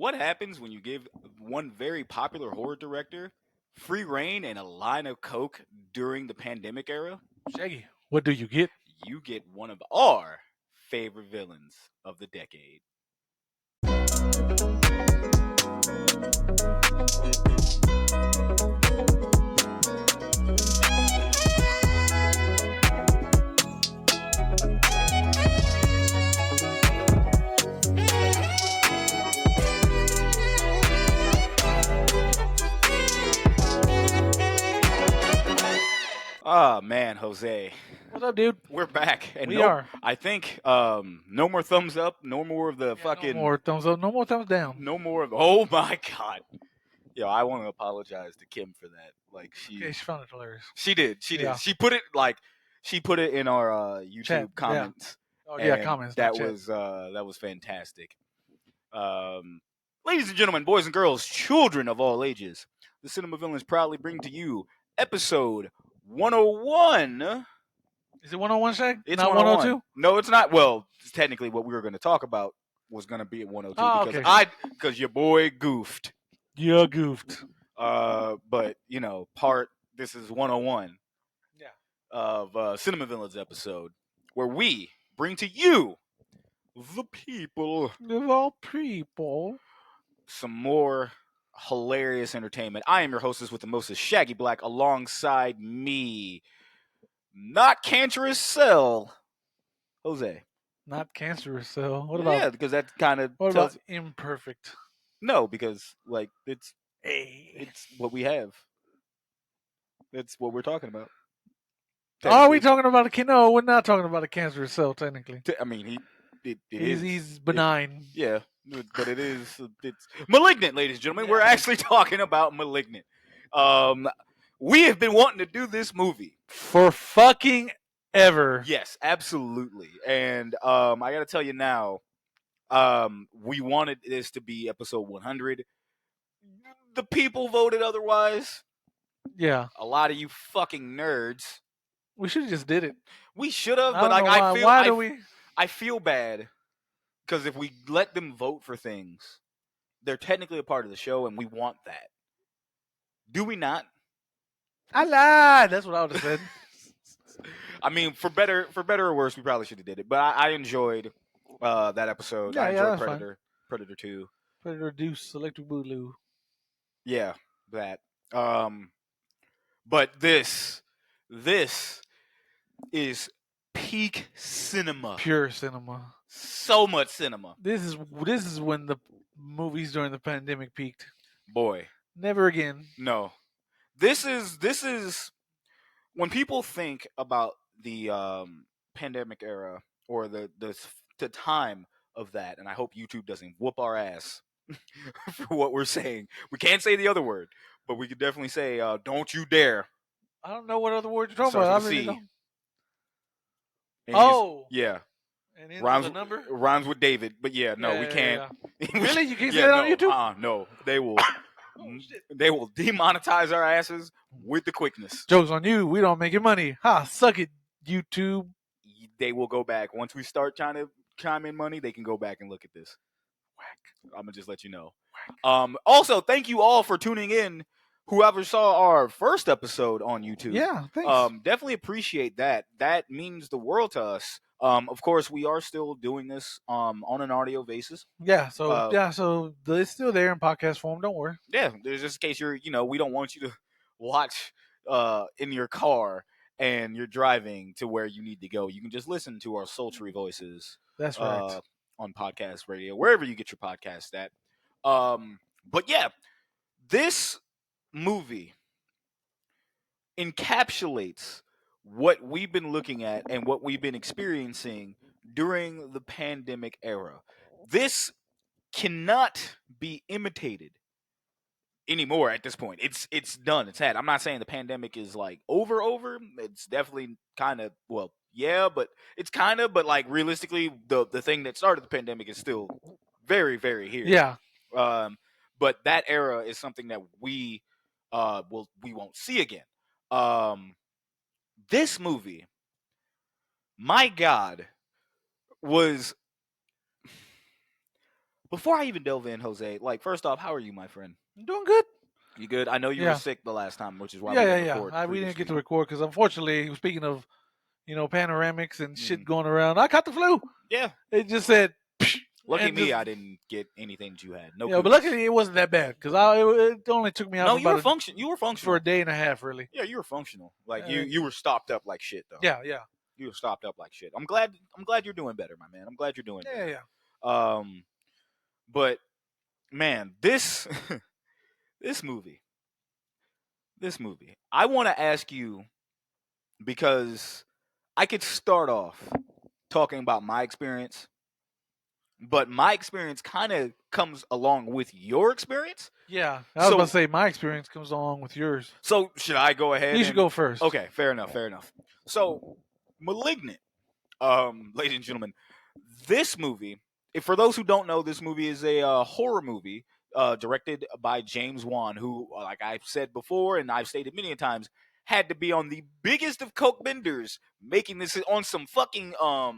What happens when you give one very popular horror director free reign and a line of coke during the pandemic era? Shaggy, what do you get? You get one of our favorite villains of the decade. Ah, man, Jose. What's up, dude? We're back. And We are. I think no more thumbs up, no more of the fucking No more thumbs up, no more thumbs down. no more of oh my god. Yo, I want to apologize to Kim for that. Like Okay, she found it hilarious. she did. Yeah. She put it in our YouTube Chat, yeah. comments. Oh yeah, and comments. That not chat. was fantastic. Ladies and gentlemen, boys and girls, children of all ages, the Cinema Villains proudly bring to you episode 101. Is it 101, Shag? It's not 101. 102? No, it's not. Well, technically, what we were going to talk about was going to be at 102 Oh, because okay. because your boy goofed. You goofed. But you know, this is 101. Yeah. Of Cinema Villains episode where we bring to you the people Of all people. some more hilarious entertainment. I am your hostess with the mostest, Shaggy Black, alongside me, not cancerous cell, Jose. Not cancerous cell. What Yeah, about because that kind of what tells. about imperfect? No, because like it's Hey. what we have. That's what we're talking about. Are we talking about a no? We're not talking about a cancerous cell. Technically, I mean, he's benign. Yeah, but it's Malignant, ladies and gentlemen. We're actually talking about Malignant. We have been wanting to do this movie for fucking ever. Yes, absolutely. And I got to tell you now, we wanted this to be episode 100. The people voted otherwise. Yeah, a lot of you fucking nerds. We should have just did it. We should have, I but don't like know I feel why do we? I feel bad because if we let them vote for things, they're technically a part of the show, and we want that. Do we not? I lied. That's what I would have said. I mean, for better or worse, we probably should have did it. But I enjoyed that episode. I enjoyed Predator, Predator 2, Predator Deuce, Electric Boogaloo. Yeah, that. But this is peak cinema. Pure cinema. So much cinema. This is when the movies during the pandemic peaked. Boy. Never again. No. This is when people think about the pandemic era or the time of that, and I hope YouTube doesn't whoop our ass for what we're saying. We can't say the other word, but we could definitely say don't you dare. I don't know what other word you're talking about. I really don't. Yeah. And rhymes with a number? Rhymes with David, but yeah, no, we can't. Yeah. Really? You can't say that on YouTube? No, they will. They will demonetize our asses with the quickness. Joke's on you. We don't make your money. Ha! Suck it, YouTube. They will go back once we start trying to chime in money. They can go back and look at this. Whack. I'm gonna just let you know. Whack. Also, thank you all for tuning in. Whoever saw our first episode on YouTube, yeah, thanks. Definitely appreciate that. That means the world to us. Of course, we are still doing this on an audio basis. Yeah, so it's still there in podcast form. Don't worry. Yeah, there's just in case we don't want you to watch in your car and you're driving to where you need to go. You can just listen to our sultry voices. That's right. On podcast radio, wherever you get your podcast at. But yeah, this movie encapsulates what we've been looking at and what we've been experiencing during the pandemic era. This cannot be imitated anymore at this point. It's done. It's had. I'm not saying the pandemic is like over. It's definitely kind of, well, yeah, but it's kind of, but like realistically, the thing that started the pandemic is still very, very here. Yeah. But that era is something that we won't see again. This movie, my God, was before I even delve in, Jose, like first off, how are you, my friend? I'm doing good. You good? I know you were Yeah. sick the last time, which is why we Yeah, didn't yeah, yeah. record We didn't get to previously. record because unfortunately, speaking of panoramics and shit Mhm. going around, I caught the flu. Yeah. It just said, Lucky and me, just I didn't get anything that you had. No but cooties. luckily it wasn't that bad because it only took me out No, for you were about You were for functional. a day and a half, really. Yeah, you were functional. Like And you were stopped up like shit though. yeah, yeah, You were stopped up like shit. I'm glad. I'm glad you're doing better, my man. I'm glad you're doing yeah, better. yeah. But man, this this movie, this movie. I want to ask you because I could start off talking about my experience, but my experience kind of comes along with your experience. Yeah, I was about to So, say my experience comes along with yours. so should I go ahead You should and? go first. Okay, fair enough. Fair enough. So, *Malignant*, ladies and gentlemen, this movie. If for those who don't know, this movie is a horror movie directed by James Wan, who, like I've said before and I've stated many times, had to be on the biggest of coke benders, making this on some fucking oh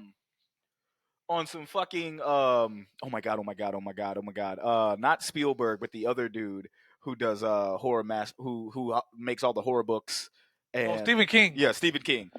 my god, oh my god, oh my god, oh my god, not Spielberg, but the other dude who does horror who makes all the horror books, Oh, and Stephen King. yeah, Stephen King,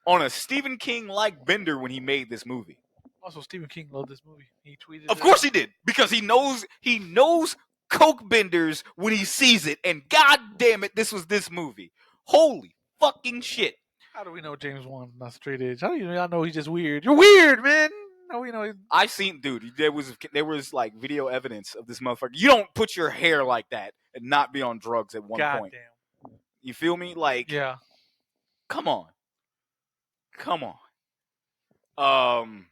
on a Stephen King like bender when he made this movie. Also, Stephen King loved this movie. He tweeted Of it course out. he did, because he knows coke benders when he sees it, and god damn it, this was this movie. Holy fucking shit. How do we know James Wan not straight edge? How do you know he's just weird? You're weird, man. How do we know he's I seen, dude. There was like video evidence of this motherfucker. You don't put your hair like that and not be on drugs at one point. goddamn? You feel me? Like, Yeah, come on, come on. Um,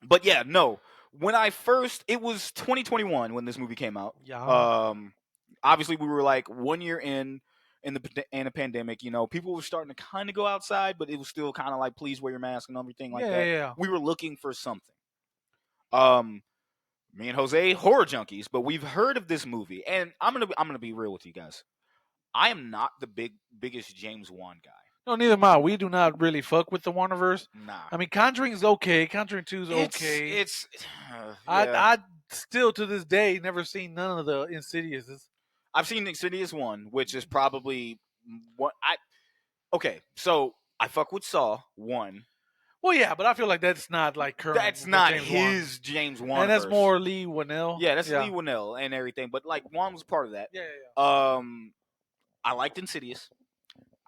but yeah, no. When I first, it was 2021 when this movie came out. yeah, Um, obviously we were like 1 year in the pandemic. People were starting to kind of go outside, but it was still kind of like please wear your mask and everything like yeah, that. yeah. We were looking for something. Um, Me and Jose, horror junkies, but we've heard of this movie, and I'm gonna be real with you guys. I am not the biggest James Wan guy. No, neither am I. We do not really fuck with the Warnerverse. Nah, I mean, Conjuring's okay. Conjuring 2's okay. it's yeah. I still to this day never seen none of the Insidiouses. I've seen Insidious 1, which is probably what I. Okay, so I fuck with Saw 1. Well, yeah, but I feel like that's not like current. That's with not James Wan. his James Wan, and that's verse. more Lee Winnell. Yeah, that's Lee Winnell and everything, but like Wan was part of that. Yeah, yeah, I liked Insidious.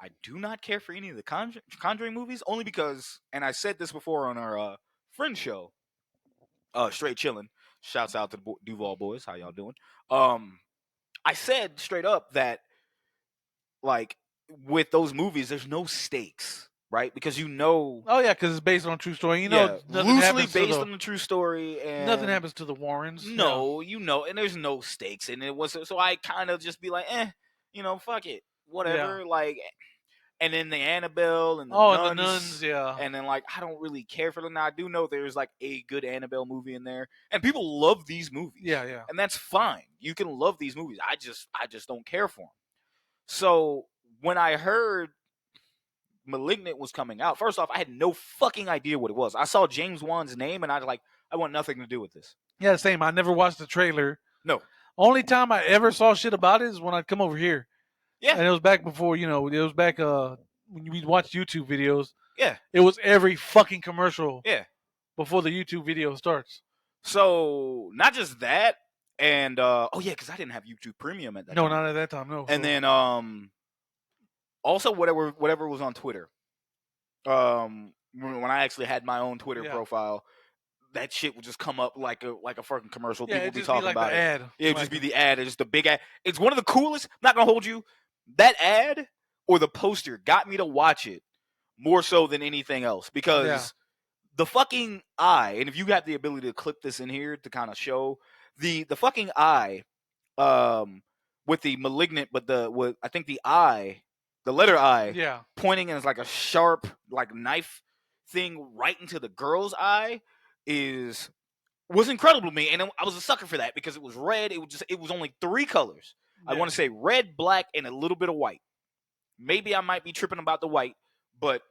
I do not care for any of the Conjuring movies, only because, and I said this before on our friend show, Straight Chillin'. Shouts out to the Duval boys. How y'all doing? I said straight up that, like, with those movies, there's no stakes, right? Because Oh yeah, because it's based on a true story. yeah, Nothing loosely happens based to on the true story, and nothing happens to the Warrens. no, and there's no stakes, and it was so I kind of just be like, fuck it, whatever, like. And then the Annabelle and the Nuns. And the Nuns, yeah. And then, like, I don't really care for them. Now, I do know there's, like, a good Annabelle movie in there. And people love these movies. Yeah, yeah. And that's fine. You can love these movies. I just don't care for them. So, when I heard *Malignant* was coming out, first off, I had no fucking idea what it was. I saw James Wan's name, and I was like, I want nothing to do with this. Yeah, same. I never watched the trailer. No. Only time I ever saw shit about it is when I'd come over here. Yeah. And it was back before, it was back when we'd watch YouTube videos. Yeah. It was every fucking commercial. Yeah. Before the YouTube video starts. So, not just that, and because I didn't have YouTube Premium at that time. No, not at that time, no. And then also whatever was on Twitter. When I actually had my own Twitter profile, that shit would just come up like a fucking commercial. Yeah, people would be just talking be like about the it. ad. It would just be the ad. It's just the big ad. It's one of the coolest. I'm not gonna hold you. That ad or the poster got me to watch it more so than anything else, because the fucking eye, and if you have the ability to clip this in here to kind of show the fucking eye, with the malignant, but I think the eye, the letter I, pointing in as like a sharp like knife thing right into the girl's eye was incredible to me, and I was a sucker for that because it was red. It was only 3 colors. I want to say red, black, and a little bit of white. Maybe I might be tripping about the white, but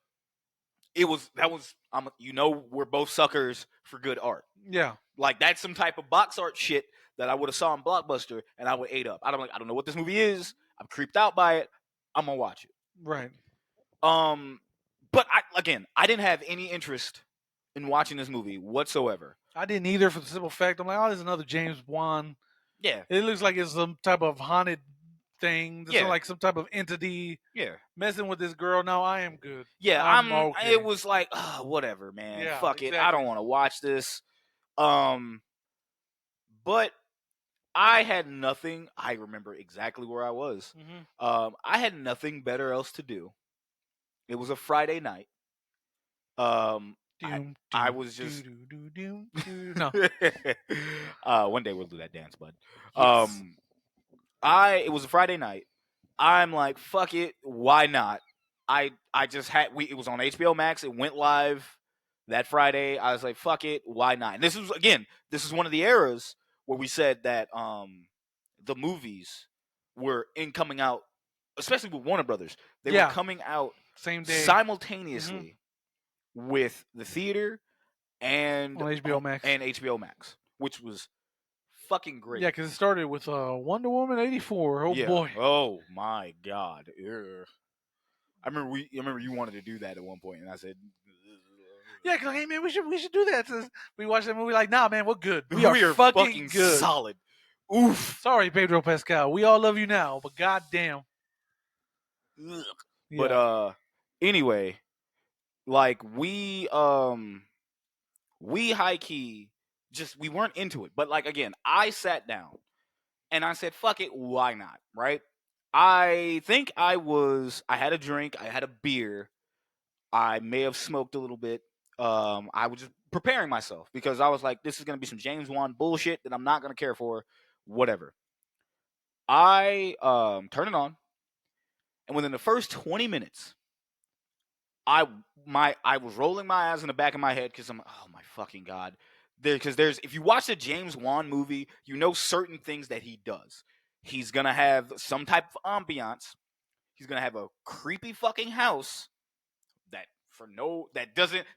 we're both suckers for good art. Yeah. Like that's some type of box art shit that I would have saw in Blockbuster and I would ate up. I'm like, I don't know what this movie is. I'm creeped out by it. I'm gonna watch it. Right. But I didn't have any interest in watching this movie whatsoever. I didn't either for the simple fact I'm like, oh, there's another James Wan. Yeah, It looks like it's some type of haunted thing. This is Yeah. like some type of entity yeah, messing with this girl. No, I am good. yeah. I'm okay. It was like, whatever, man. Yeah, Fuck it. I exactly. don't want to watch this. Um, but I had nothing. I remember exactly where I was. Mm-hmm. I had nothing better else to do. It was a Friday night. Um, Doom, I doom, was just doo, doo, doo, doo. No. one day we'll do that dance, bud. Yes. It was a Friday night. I'm like, fuck it, why not? I just had it was on HBO Max. It went live that Friday. I was like, fuck it, why not? And this is one of the eras where we said that the movies were coming out, especially with Warner Brothers. They were Yeah. coming out Same day simultaneously with the theater and on HBO Max. and HBO Max, which was fucking great. Yeah, because it started with Wonder Woman 84. Oh Yeah. boy. Oh my god. Ugh. I remember you wanted to do that at one point, and I said, Yeah, because hey man, we should do that. So we watched that movie like, nah man, we're good. We are fucking good. solid. Oof. Sorry, Pedro Pascal. We all love you now, but goddamn. Ugh. Yeah. But anyway, like we high key just we weren't into it. But like again, I sat down and I said, fuck it, why not? Right? I think I had a drink, I had a beer, I may have smoked a little bit. I was just preparing myself because I was like, this is gonna be some James Wan bullshit that I'm not gonna care for. Whatever. I turn it on, and within the first 20 minutes, I was rolling my eyes in the back of my head because I'm oh my fucking god. Because there's if you watch a James Wan movie, you know certain things that he does. He's gonna have some type of ambiance. He's gonna have a creepy fucking house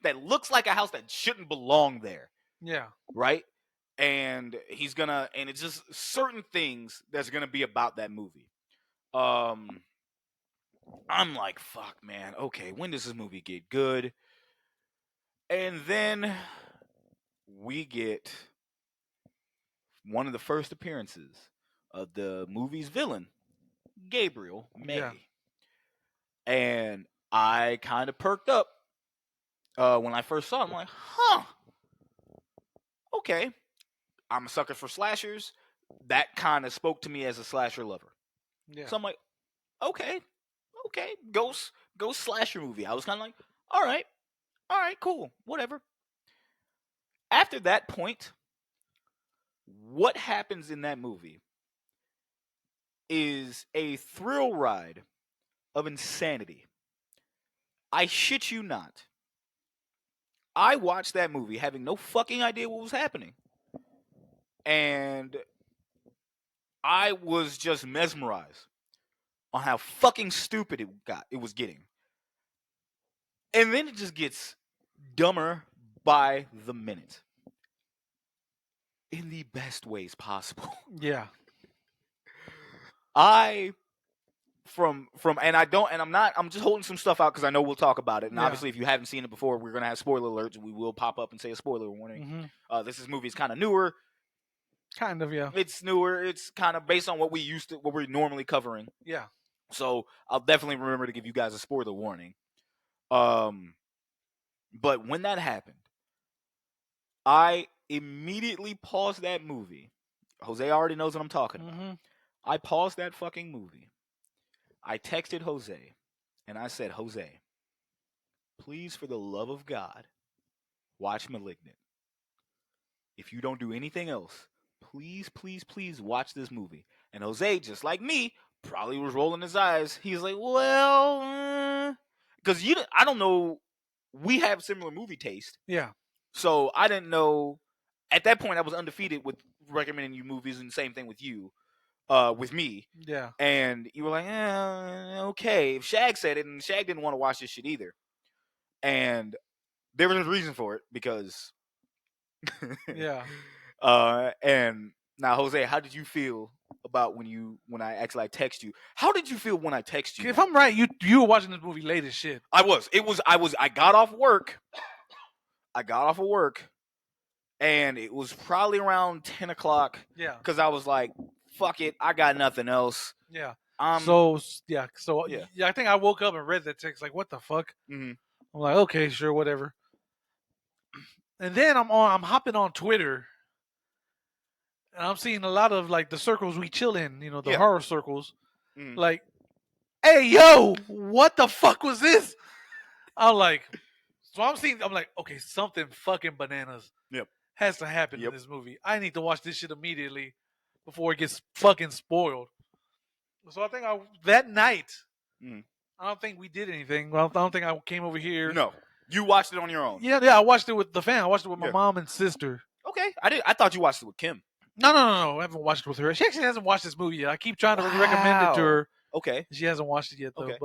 that looks like a house that shouldn't belong there, Yeah. right? And it's just certain things that's gonna be about that movie. I'm like, fuck, man. Okay, when does this movie get good? And then we get one of the first appearances of the movie's villain, Gabriel May. Yeah. And I kind of perked up when I first saw him. I'm like, huh, okay. I'm a sucker for slashers. That kind of spoke to me as a slasher lover. Yeah. So I'm like, okay, ghost slasher movie. I was kind of like, all right, cool, whatever. After that point, what happens in that movie is a thrill ride of insanity. I shit you not. I watched that movie having no fucking idea what was happening. And I was just mesmerized on how fucking stupid it was getting. And then it just gets dumber by the minute. In the best ways possible. Yeah. I'm just holding some stuff out because I know we'll talk about it. And Yeah. obviously if you haven't seen it before, we're gonna have spoiler alerts and we will pop up and say a spoiler warning. This movie is kind of newer. Kind of, yeah. It's newer. It's kind of based on what we're normally covering. Yeah. So I'll definitely remember to give you guys a spoiler warning. But when that happened, I immediately paused that movie. Jose already knows what I'm talking about. I paused that fucking movie. I texted Jose, and I said, Jose, please, for the love of God, watch Malignant. If you don't do anything else, please, please, please watch this movie. And Jose, just like me, probably was rolling his eyes. He's like, well, because I don't know. We have similar movie taste. Yeah. So I didn't know. At that point, I was undefeated with recommending you movies, and same thing with you, with me. Yeah. And you were like, okay. If Shag said it, and Shag didn't want to watch this shit either. And there was a reason for it, because Yeah. And now, Jose, how did you feel about when I actually text you? How did you feel when I text you If that? I'm right, you were watching this movie late as shit. I was. It was. I was. I got off work. I got off of work, and it was probably around 10 o'clock Yeah. because I was like, "Fuck it, I got nothing else." Yeah. Um. So yeah. So Yeah. yeah, I think I woke up and read that text. Like, what the fuck? Hmm. I'm like, okay, sure, whatever. And then I'm hopping on Twitter, and I'm seeing a lot of like the circles we chill in. The Yeah. horror circles. Hmm. Like, hey, yo, what the fuck was this? I'm like, so I'm like, okay, something fucking bananas Yep. has to happen in Yep. this movie. I need to watch this shit immediately before it gets fucking spoiled. So I think that night, Mhm. I don't think we did anything. Well, I don't think I came over here. No, you watched it on your own. Yeah, I watched it with the fam. I watched it with my Yeah. mom and sister. Okay, I did. I thought you watched it with Kim. No. I haven't watched it with her. She actually hasn't watched this movie yet. I keep trying to recommend it to Wow. her. Okay. She hasn't watched it yet though. Okay.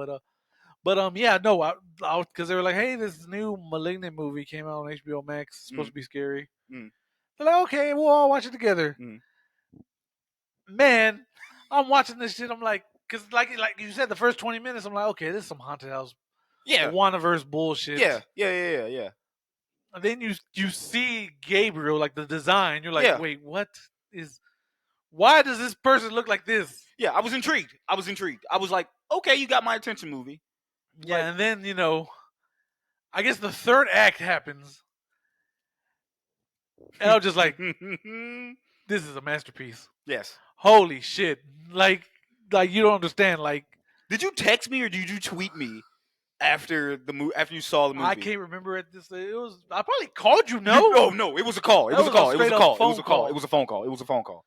But yeah, no, because they were like, hey, this new Malignant movie came out on HBO Max. It's supposed to be scary. Mm. They're like, okay, we'll all watch it together. Mm. Man, I'm watching this shit. I'm like, because like you said, the first 20 minutes, I'm like, okay, this is some haunted house, Yeah. Wandaverse bullshit. Yeah. And then you see Gabriel, like the design. You're like, Yeah. wait, what is? Why does this person look like this? Yeah, I was intrigued. I was like, okay, you got my attention, movie. Yeah, Like- and then I guess the third act happens, and I was just like, this is a masterpiece. Yes. Holy shit! Like you don't understand. Like, Did you text me or did you tweet me after the movie? After you saw the movie, I can't remember it. I probably called you. No, No, it was a call. It That was a was a call. It was a straight-up call. It phone was a call. call. It was a phone call. It was a phone call.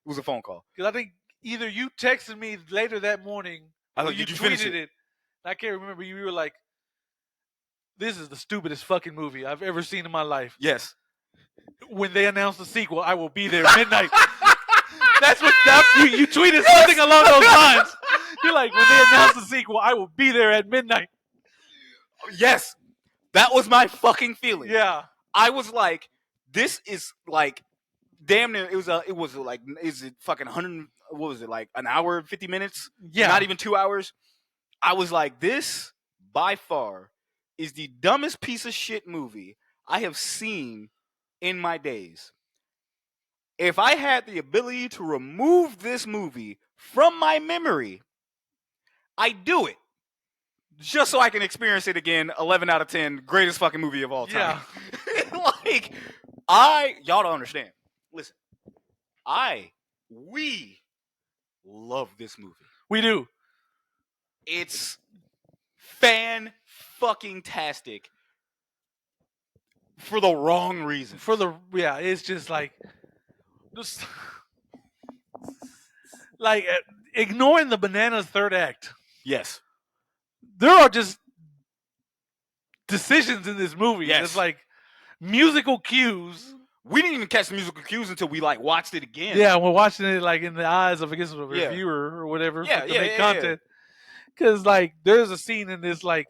It was a phone call. because I think either you texted me later that morning, I or thought, you did you finish tweeted it? it. I can't remember. You were like, "This is the stupidest fucking movie I've ever seen in my life." Yes. When they announce the sequel, I will be there at midnight. That's what you tweeted something along those lines. You're like, when they announce the sequel, I will be there at midnight. Yes. That was my fucking feeling. Yeah. I was like, this is like damn near. It was like, is it fucking 100? What was it, like an hour, 50 minutes? Yeah. Not even 2 hours. I was like, this by far is the dumbest piece of shit movie I have seen in my days. If I had the ability to remove this movie from my memory, I'd do it. Just so I can experience it again. 11 out of 10, greatest fucking movie of all time. Yeah. Like, y'all don't understand. Listen, we love this movie. We do. It's fan-fucking-tastic for the wrong reasons. It's just like, just like ignoring the bananas third act. Yes. There are just decisions in this movie. Yes. It's like musical cues. We didn't even catch the musical cues until we watched it again. Yeah, we're watching it like in the eyes of, I guess, a Yeah. reviewer or whatever. Yeah, to yeah, make yeah, content. Because like there's a scene in this, like,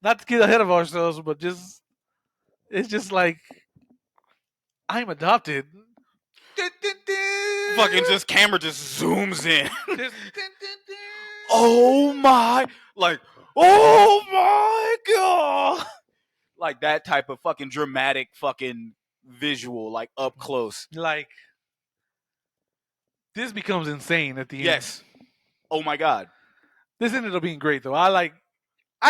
not to get ahead of ourselves, but it's just like, I'm adopted. Fucking just camera just zooms in. Just- Oh my, like, oh my god. Like that type of fucking dramatic fucking visual, like up close. Like, this becomes insane at the end. Yes. Oh my god. This ended up being great though. I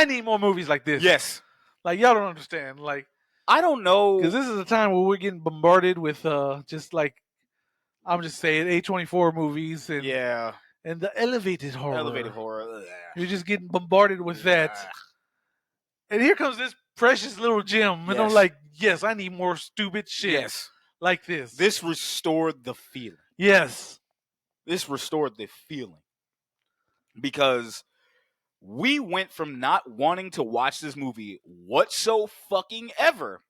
need more movies like this. Yes. Like, y'all don't understand. Like, I don't know. because this is a time where we're getting bombarded with just like, I'm just saying, A24 movies and Yeah. and the elevated horror. Elevated horror. Ugh. You're just getting bombarded with that. And here comes this precious little gem. And I'm Yes. like, yes, I need more stupid shit Yes. like this. This restored the feeling. Yes. This restored the feeling. Because we went from not wanting to watch this movie whatsoever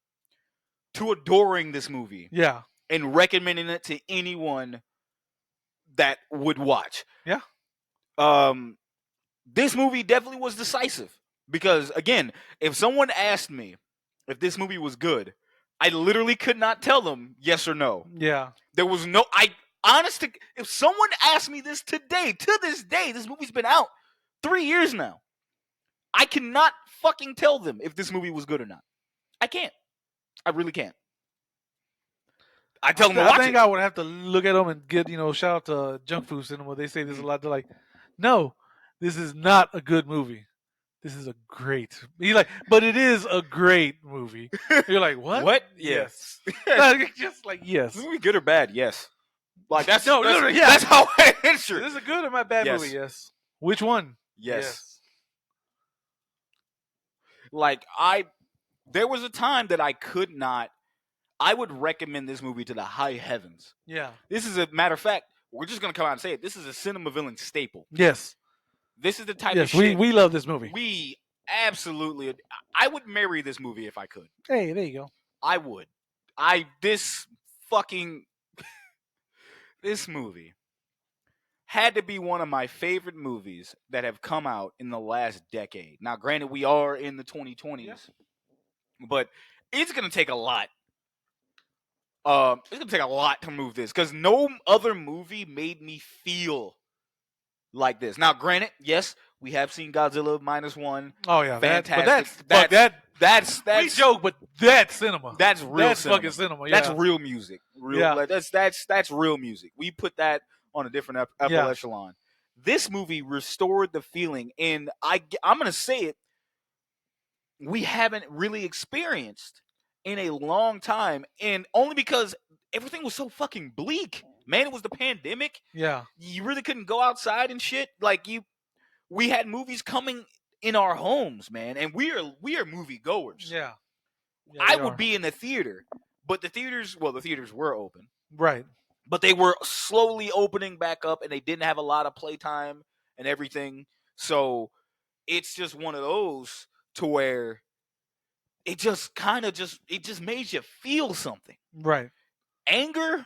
to adoring this movie Yeah. and recommending it to anyone that would watch. Yeah. This movie definitely was decisive because, again, if someone asked me if this movie was good, I literally could not tell them yes or no. Yeah. There was no. If someone asked me this today, to this day, this movie's been out 3 years now. I cannot fucking tell them if this movie was good or not. I can't. I really can't. I tell them to I watch think it. I would have to look at them and get, shout out to Junk Food Cinema. They say this a lot. They're like, no, this is not a good movie. This is a great. He's like, but it is a great movie. You're like, what? What? Yes. Yes. Just like, yes. This movie good or bad? Yes. Like that's No, that's, literally, yeah. that's how I answer Is it. this a good or my bad Yes. movie? Yes. Which one? Yes. Like there was a time that I could not. I would recommend this movie to the high heavens. Yeah. This is a matter of fact. We're just gonna come out and say it. This is a cinema villain staple. Yes. This is the type of Yes, shit we love this movie. we absolutely. I would marry this movie if I could. Hey, there you go. I would. This movie had to be one of my favorite movies that have come out in the last decade. Now, granted, we are in the 2020s, but it's gonna take a lot. It's gonna take a lot to move this because no other movie made me feel like this. Now, granted, yes, we have seen Godzilla -1. Oh yeah, Fantastic. That's we joke, but that's cinema. That's real. That's cinema. fucking cinema. Yeah. That's real music. Like, that's real music. We put that on a different upper echelon. This movie restored the feeling, and I'm gonna say it. We haven't really experienced in a long time, and only because everything was so fucking bleak. Man, it was the pandemic. Yeah. You really couldn't go outside and shit. Like we had movies coming in our homes, man, and we are movie goers. Yeah. I would be in the theater, but the theaters were open. Right. But they were slowly opening back up, and they didn't have a lot of playtime and everything. So it's just one of those to where it just made you feel something. Right. Anger,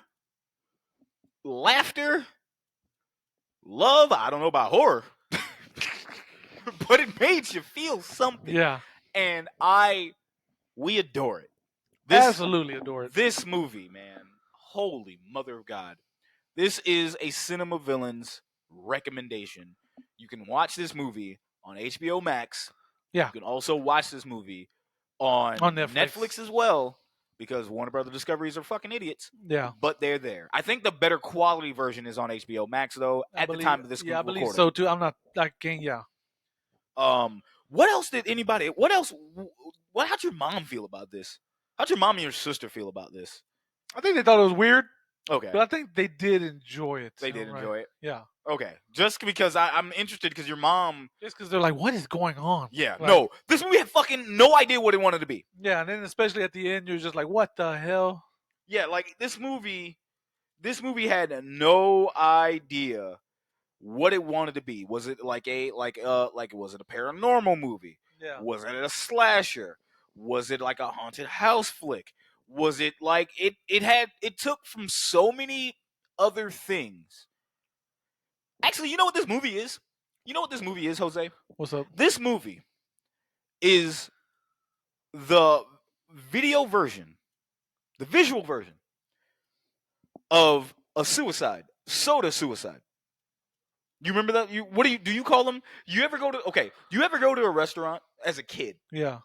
laughter, love. I don't know about horror, but it made you feel something. Yeah. And we adore it. Absolutely adore it. This movie, man. Holy mother of God. This is a Cinema Villains recommendation. You can watch this movie on HBO Max. Yeah. You can also watch this movie on Netflix as well, because Warner Brother Discoveries are fucking idiots. Yeah. But they're there. I think the better quality version is on HBO Max, though, at the time of this recording. I believe so, too. Yeah. What else how'd your mom feel about this? How'd your mom and your sister feel about this? I think they thought it was weird. Okay. But I think they did enjoy it. They did enjoy it? Yeah. Okay. Just because I'm interested because your mom... Just because they're like, what is going on? Yeah. Like, no. This movie had fucking no idea what it wanted to be. Yeah, and then especially at the end, you're just like, what the hell? Yeah, like this movie had no idea what it wanted to be. Was it was it a paranormal movie? Yeah. Was it a slasher? Was it like a haunted house flick? Was it like it took from so many other things. Actually, you know what this movie is? You know what this movie is, Jose? What's up? This movie is the visual version of a soda suicide. You remember that? Do you call them? Do you ever go to a restaurant as a kid? Yeah.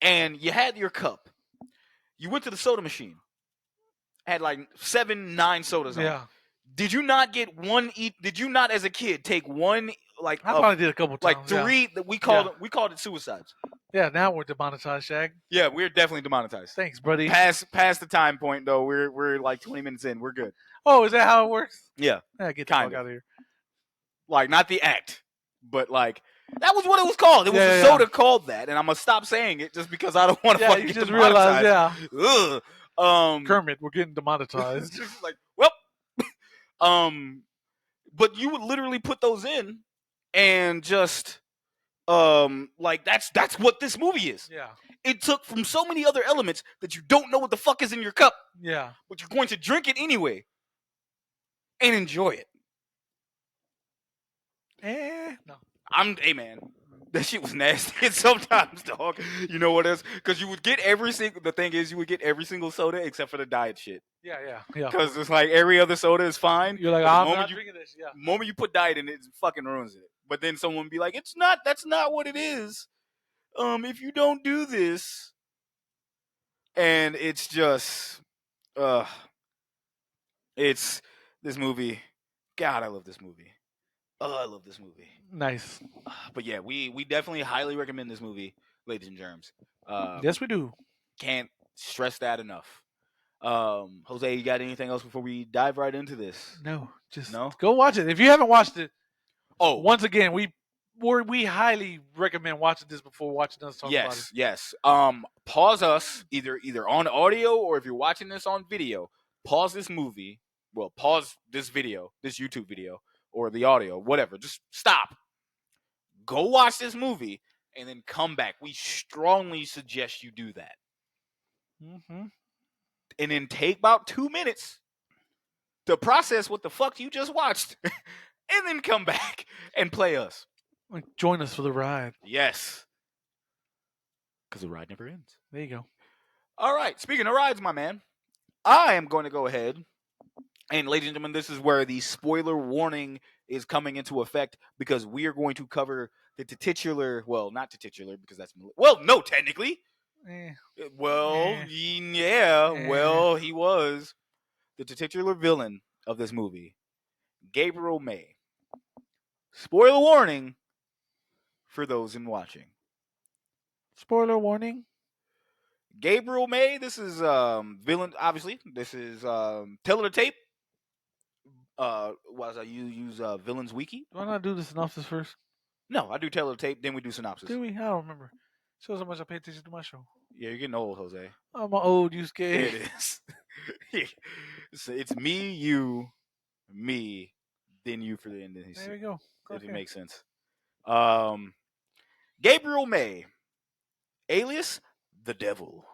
And you had your cup. You went to the soda machine. Had like 7, 9 sodas on. Yeah. Did you not get one? Did you not, as a kid, take one? Like I probably did a couple times. Like 3 that we called it suicides. Yeah. Now we're demonetized, Shag. Yeah, we're definitely demonetized. Thanks, buddy. Past the time point though. We're like 20 minutes in. We're good. Oh, is that how it works? Yeah. Get the fuck out of here. Like not the act, but like that was what it was called. It was a soda called that, and I'm gonna stop saying it just because I don't want to fucking get just demonetized. realize, Ugh. Kermit, we're getting demonetized. Just like, well, but you would literally put those in, and just like that's what this movie is. Yeah. It took from so many other elements that you don't know what the fuck is in your cup. Yeah. But you're going to drink it anyway and enjoy it. No. Hey man, That shit was nasty. And sometimes, dog, you know what else? Because you would get every single. The thing is, you would get every single soda except for the diet shit. Yeah. Because it's like every other soda is fine. You're like, But the I'm moment not you drinking this. Yeah. moment you put diet in it, it fucking ruins it. But then someone would be like, "It's not. That's not what it is. If you don't do this, and it's just, uh, it's this movie. God, I love this movie. Oh, I love this movie. Nice. But yeah, we definitely highly recommend this movie, ladies and germs. Yes, we do. Can't stress that enough. Jose, you got anything else before we dive right into this? No, just No? go watch it. If you haven't watched it, Oh, once again, we highly recommend watching this before watching us talk about it. yes. Pause us either on audio or if you're watching this on video. Pause this movie. Well, pause this video, this YouTube video, or the audio, whatever. Just stop. Go watch this movie and then come back. We strongly suggest you do that. Mm-hmm. And then take about 2 minutes to process what the fuck you just watched, and then come back and play us. Like, join us for the ride. Yes. Because the ride never ends. There you go. All right. Speaking of rides, my man, I am going to go ahead. And ladies and gentlemen, this is where the spoiler warning is coming into effect because we are going to cover the titular, well, not titular because that's, well, no, technically. Well, yeah, well, he was the titular villain of this movie, Gabriel May. Spoiler warning for those in watching. Spoiler warning. Gabriel May, this is villain, obviously. This is Tell the Tape. Was I use Villains Wiki? Do I not do the synopsis first? No, I do Tell the Tape, then we do Synopsis. Do we? I don't remember. Shows how much I pay attention to my show. Yeah, you're getting old, Jose. I'm old, you scared. It is. It's me, you, me, then you for the end of the There we go. If it makes sense. Gabriel May, alias the Devil,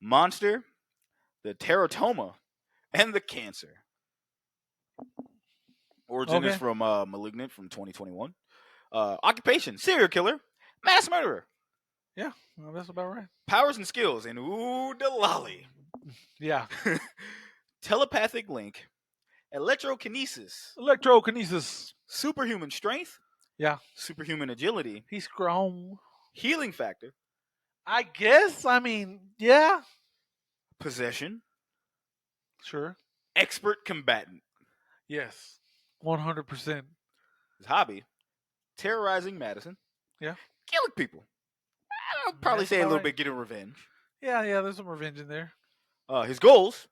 Monster, the Teratoma, and the Cancer. Origin is from Malignant from 2021. Occupation, serial killer, mass murderer. Yeah, well, that's about right. Powers and skills, and ooh, the lolly. Yeah. Telepathic link, electrokinesis, superhuman strength, yeah, superhuman agility. He's strong. Healing factor. I guess. I mean, yeah. Possession. Sure. Expert combatant. Yes. 100%. His hobby, terrorizing Madison. Yeah. Killing people. I'll probably say a little bit getting revenge. Yeah, there's some revenge in there. His goals,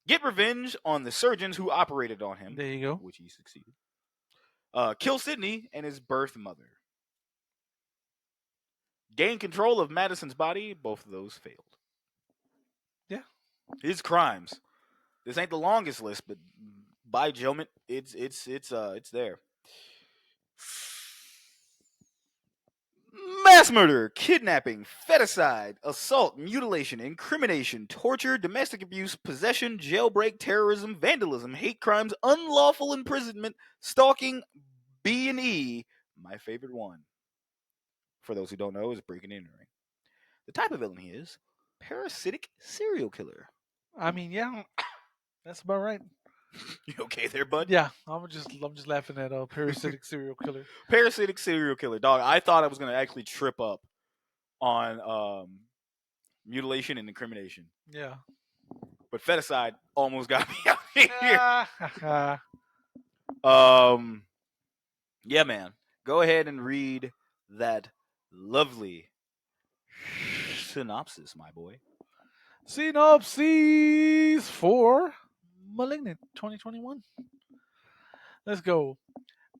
get revenge on the surgeons who operated on him. There you go. Which he succeeded. Kill Sidney and his birth mother. Gain control of Madison's body. Both of those failed. Yeah. His crimes. This ain't the longest list, but by Jomit, it's there. Mass murder, kidnapping, feticide, assault, mutilation, incrimination, torture, domestic abuse, possession, jailbreak, terrorism, vandalism, hate crimes, unlawful imprisonment, stalking, B&E. My favorite one, for those who don't know, is breaking and entering. The type of villain he is, parasitic serial killer. I mean, yeah, that's about right. You okay there, bud? Yeah, I'm just laughing at parasitic serial killer. Parasitic serial killer, dog. I thought I was gonna actually trip up on mutilation and incrimination. Yeah, but feticide almost got me out here. Yeah, man. Go ahead and read that lovely synopsis, my boy. Synopsis for Malignant 2021. Let's go.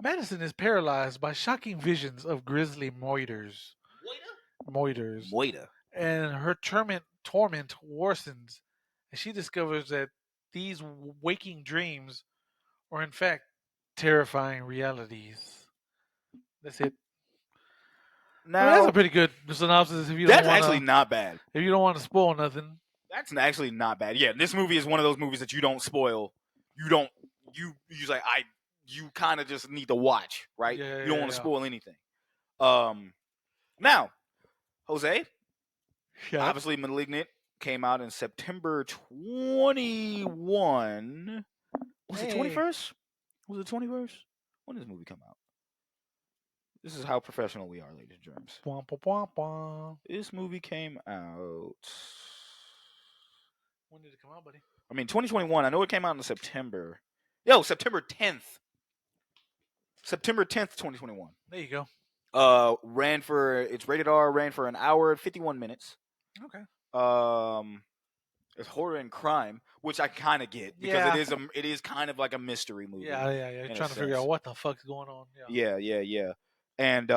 Madison is paralyzed by shocking visions of grisly moiters. Moiters. And her torment worsens as she discovers that these waking dreams are in fact terrifying realities. That's it. Now, that's a pretty good synopsis. If you that's actually not bad. If you don't want to spoil nothing. That's actually not bad. Yeah, this movie is one of those movies that you don't spoil. You kind of just need to watch, right? Yeah, you don't want to spoil anything. Now, Jose, Yeah. obviously, Malignant came out in September 21. Was it Hey. 21st? Was it 21st? When did this movie come out? This is how professional we are, ladies and germs. Bwah, bwah, bwah, bwah. This movie came out. When did it come out, buddy? I mean, 2021. I know it came out in September. Yo, September 10th. September 10th, 2021. There you go. Ran for, it's rated R, ran for an hour and 51 minutes. Okay. It's horror and crime, which I kind of get because Yeah. it is kind of like a mystery movie. Yeah. You're in a trying to figure sense. out what the fuck's going on. Yeah. Yeah. And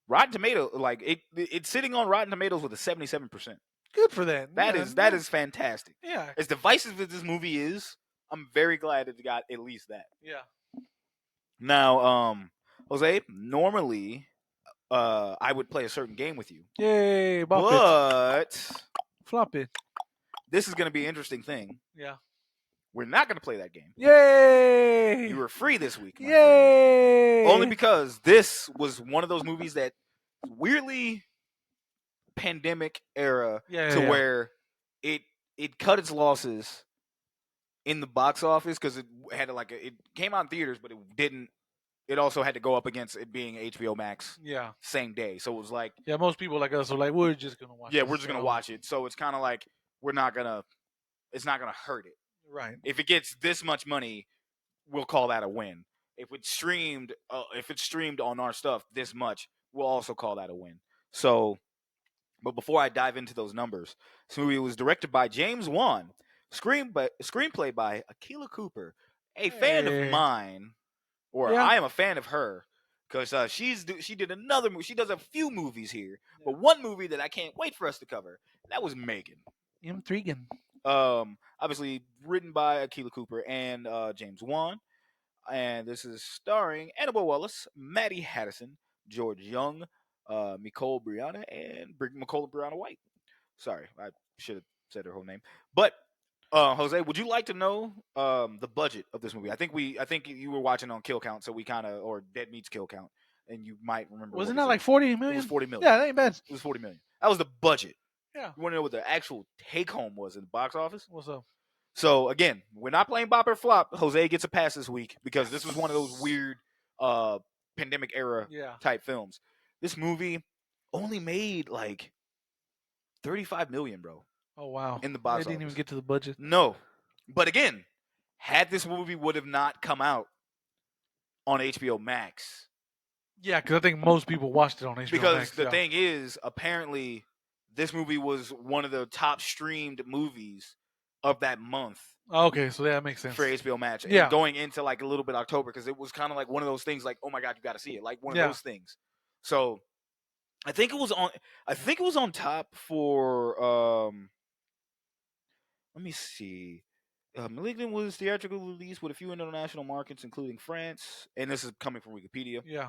Rotten Tomato, like it's sitting on Rotten Tomatoes with a 77%. Good for that. That yeah, is that is fantastic. Yeah. As divisive as this movie is, I'm very glad it got at least that. Yeah. Now, Jose, normally I would play a certain game with you. Yay, bop it. But Flop it. this is going to be an interesting thing. Yeah. We're not going to play that game. Yay! You were free this week. My Yay! friend. Only because this was one of those movies that weirdly pandemic era where it cut its losses in the box office because it had it came out in theaters, but it didn't. It also had to go up against it being HBO Max. Yeah. Same day, so it was like most people like us are like we're just gonna watch. Yeah, we're just gonna watch it. So it's kind of like we're not gonna. It's not gonna hurt it. Right. If it gets this much money, we'll call that a win. If it's streamed on our stuff this much, we'll also call that a win. So, but before I dive into those numbers, this movie was directed by James Wan, screenplay by Akilah Cooper, a fan of mine, or I am a fan of her, because she did another movie. She does a few movies here, but one movie that I can't wait for us to cover, that was Megan. Intriguing. Obviously written by Akilah Cooper and James Wan. And this is starring Annabelle Wallis, Maddie Haddison, George Young, Nicole Brianna, and Nicole Brianna White. Sorry, I should have said her whole name. But Jose, would you like to know the budget of this movie? I think you were watching on Kill Count, so we kind of or Dead Meat's Kill Count, and you might remember. Was it not like 40 million? It was 40 million. Yeah, that ain't bad. It was 40 million. That was the budget. Yeah. You want to know what the actual take home was in the box office? What's up? So again, we're not playing Bop or Flop. Jose gets a pass this week because this was one of those weird pandemic era type films. This movie only made like 35 million, bro. Oh wow. In the box They didn't even get to the budget. No. But again, had this movie would have not come out on HBO Max. Yeah, because I think most people watched it on HBO because Max. Because the thing is, apparently, this movie was one of the top streamed movies of that month. Okay, so that makes sense for HBO Max. Yeah, and going into like a little bit October because it was kind of like one of those things. Like, oh my god, you got to see it. Like one of those things. So, I think it was on. I think it was on top for. Let me see. Malignant was theatrical release with a few international markets, including France, and this is coming from Wikipedia. Yeah.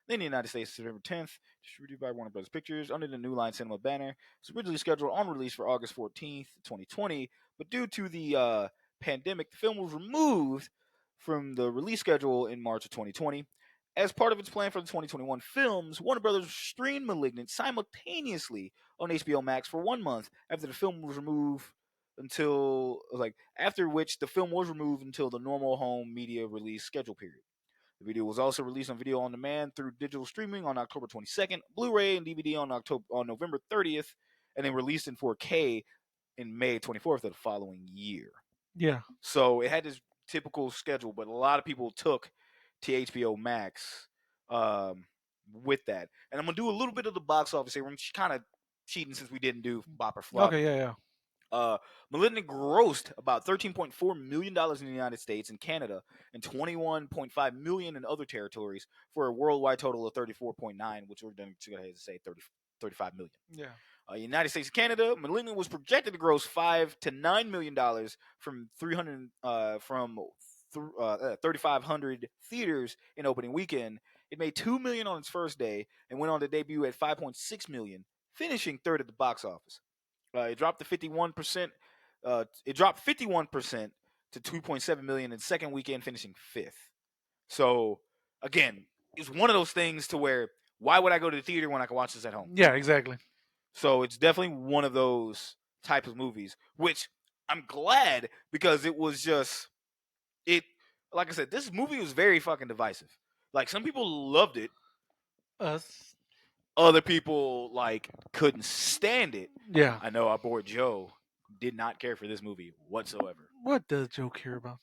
In the United States, September 10th, distributed by Warner Bros. Pictures under the New Line Cinema banner. It's originally scheduled on release for August 14th, 2020, but due to the pandemic, the film was removed from the release schedule in March of 2020. As part of its plan for the 2021 films, Warner Bros. Streamed Malignant simultaneously on HBO Max for 1 month after the film was removed after which the film was removed until the normal home media release schedule period. The video was also released on video on demand through digital streaming on October 22nd, Blu-ray and DVD on November 30th, and then released in 4K in May 24th of the following year. Yeah. So it had this typical schedule, but a lot of people took to HBO Max with that. And I'm going to do a little bit of the box office here. I'm kind of cheating since we didn't do Bop or Flop. Okay, yeah. Malignant grossed about $13.4 million in the United States and Canada and $21.5 million in other territories for a worldwide total of $34.9, which we're going to say $35 million. Yeah. United States and Canada, Malignant was projected to gross $5 to $9 million from 3,500 theaters in opening weekend. It made $2 million on its first day and went on to debut at $5.6 million, finishing third at the box office. It dropped to 51%. It dropped 51% to $2.7 million in second weekend, finishing fifth. So again, it's one of those things to where why would I go to the theater when I can watch this at home? Yeah, exactly. So it's definitely one of those types of movies, which I'm glad because it was just it. Like I said, this movie was very fucking divisive. Like some people loved it, Us. other people like couldn't stand it. Yeah. I know our boy Joe did not care for this movie whatsoever. What does Joe care about?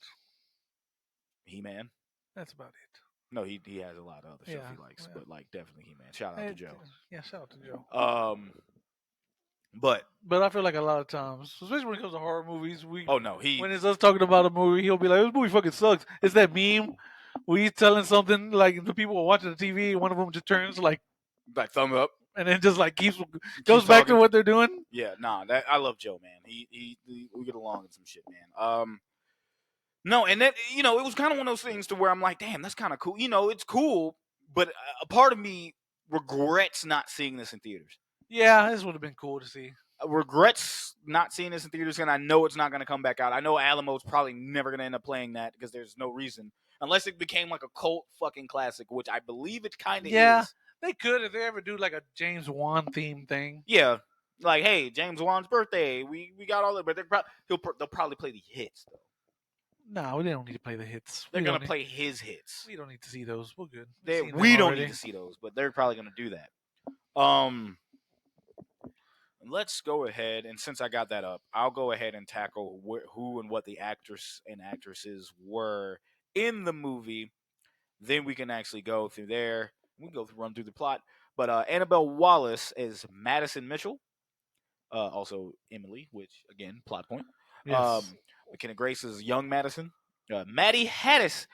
He Man. That's about it. No, he has a lot of other stuff Yeah. he likes, Yeah. but like definitely He Man. Shout out to Joe. Yeah. Shout out to Joe. But But I feel like a lot of times, especially when it comes to horror movies, oh no, when it's us talking about a movie, he'll be like, "This movie fucking sucks." It's that meme where he's telling something like the people are watching the TV, and one of them just turns like, like thumb up, and then just like goes keeps back to talking. what they're doing. Yeah, nah, that I love Joe, man. He we get along in some shit, man. No, and that it was kind of one of those things to where I'm like, damn, that's kind of cool. It's cool, but a part of me regrets not seeing this in theaters. Yeah, this would have been cool to see. Regrets not seeing this in theaters, and I know it's not going to come back out. I know Alamo's probably never going to end up playing that because there's no reason, unless it became like a cult fucking classic, which I believe it kind of Yeah, is. they could if they ever do like a James Wan theme thing. Yeah, like hey, James Wan's birthday, we got all that, but they'll probably play the hits though. No, they don't need to play the hits. They're gonna play his hits. We don't need to see those. We're good. We don't need to see those, but they're probably gonna do that. Let's go ahead, and since I got that up, I'll go ahead and tackle who and what the actress and actresses were in the movie. Then we can actually go through there. We can run through the plot. But Annabelle Wallace is Madison Mitchell, also Emily, which again plot point. Yes. McKenna Grace is young Madison. Maddie Hassan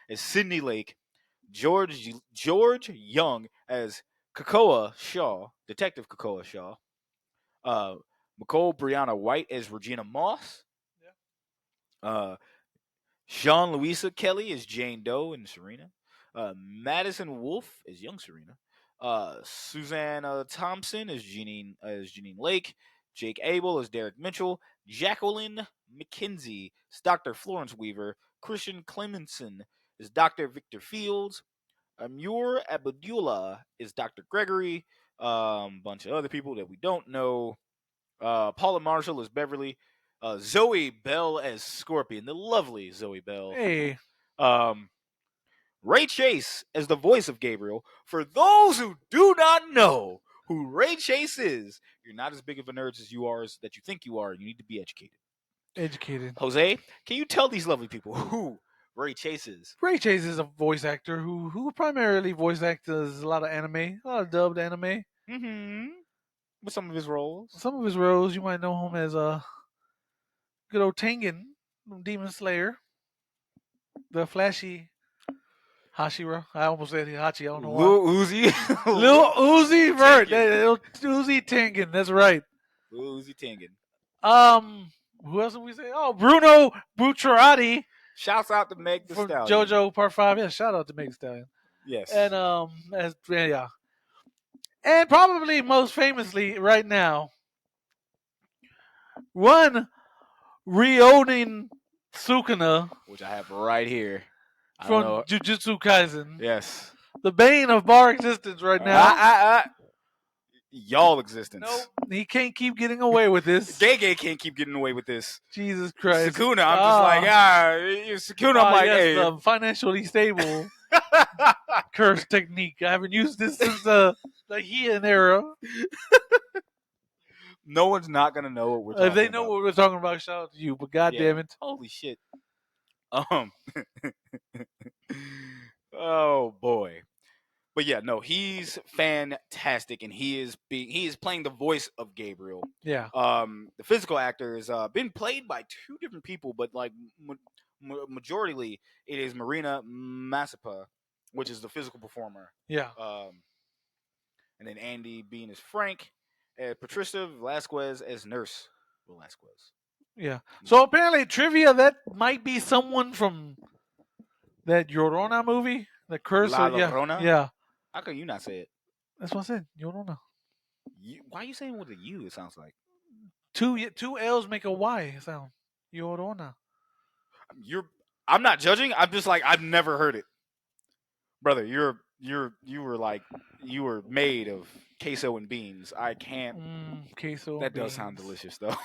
as Sydney Lake. George Young as Kakoa Shaw, Detective Kakoa Shaw. Nicole Brianna White as Regina Moss. Yeah. Sean Louisa Kelly is Jane Doe and Serena. Madison Wolfe is young Serena. Susanna Thompson is Janine Lake. Jake Abel is Derek Mitchell. Jacqueline McKenzie is Dr. Florence Weaver. Christian Clemenson is Dr. Victor Fields. Amur Abdullah is Dr. Gregory. Bunch of other people that we don't know. Paula Marshall is Beverly. Zoe Bell as Scorpion, the lovely Zoe Bell. Hey. Ray Chase as the voice of Gabriel. For those who do not know who Ray Chase is, you're not as big of a nerd as you are that you think you are. You need to be educated. Jose, can you tell these lovely people who Ray Chase is? Ray Chase is a voice actor who primarily voice acts a lot of anime, a lot of dubbed anime. Mm-hmm. With some of his roles. Some of his roles, you might know him as good old Tengen from Demon Slayer. The flashy Hashira. I almost said Hachi. I don't know why. Lil Uzi. Lil Uzi Vert. Lil Uzi Tengen. That's right. Lil Uzi Tengen. Who else did we say? Oh, Bruno Bucciarati. Shouts out to Meg the from Stallion. JoJo Part 5. Yeah, shout out to Meg the Stallion. Yes. And yeah. And probably most famously right now, one Ryonin Sukuna, which I have right here. from Jujutsu Kaisen. Yes. The bane of bar existence right now. Y'all existence. Nope. He can't keep getting away with this. Gay can't keep getting away with this. Jesus Christ. Sakuna, I'm just like, Sakuna, I'm like, yes, hey. the financially stable curse technique. I haven't used this since the Heian era. No one's not going to know what we're talking about. If they know what we're talking about, shout out to you. But goddamn it. Holy shit. Oh, boy. But yeah, no, he's fantastic, and he is playing the voice of Gabriel. Yeah. The physical actor has been played by two different people, but like majorly it is Marina Massipa, which is the physical performer. Yeah. And then Andy Bean is Frank, Patricia Velasquez as Nurse Velasquez. Yeah. So apparently, trivia, that might be someone from that Llorona movie, the Curse. La Llorona? Yeah. How can you not say it? That's what I said. Llorona. Why are you saying with a U? It sounds like two L's make a Y sound. Llorona. I'm not judging. I'm just like I've never heard it. brother, you were made of queso and beans. I can't. Queso That and does sound beans. delicious, though.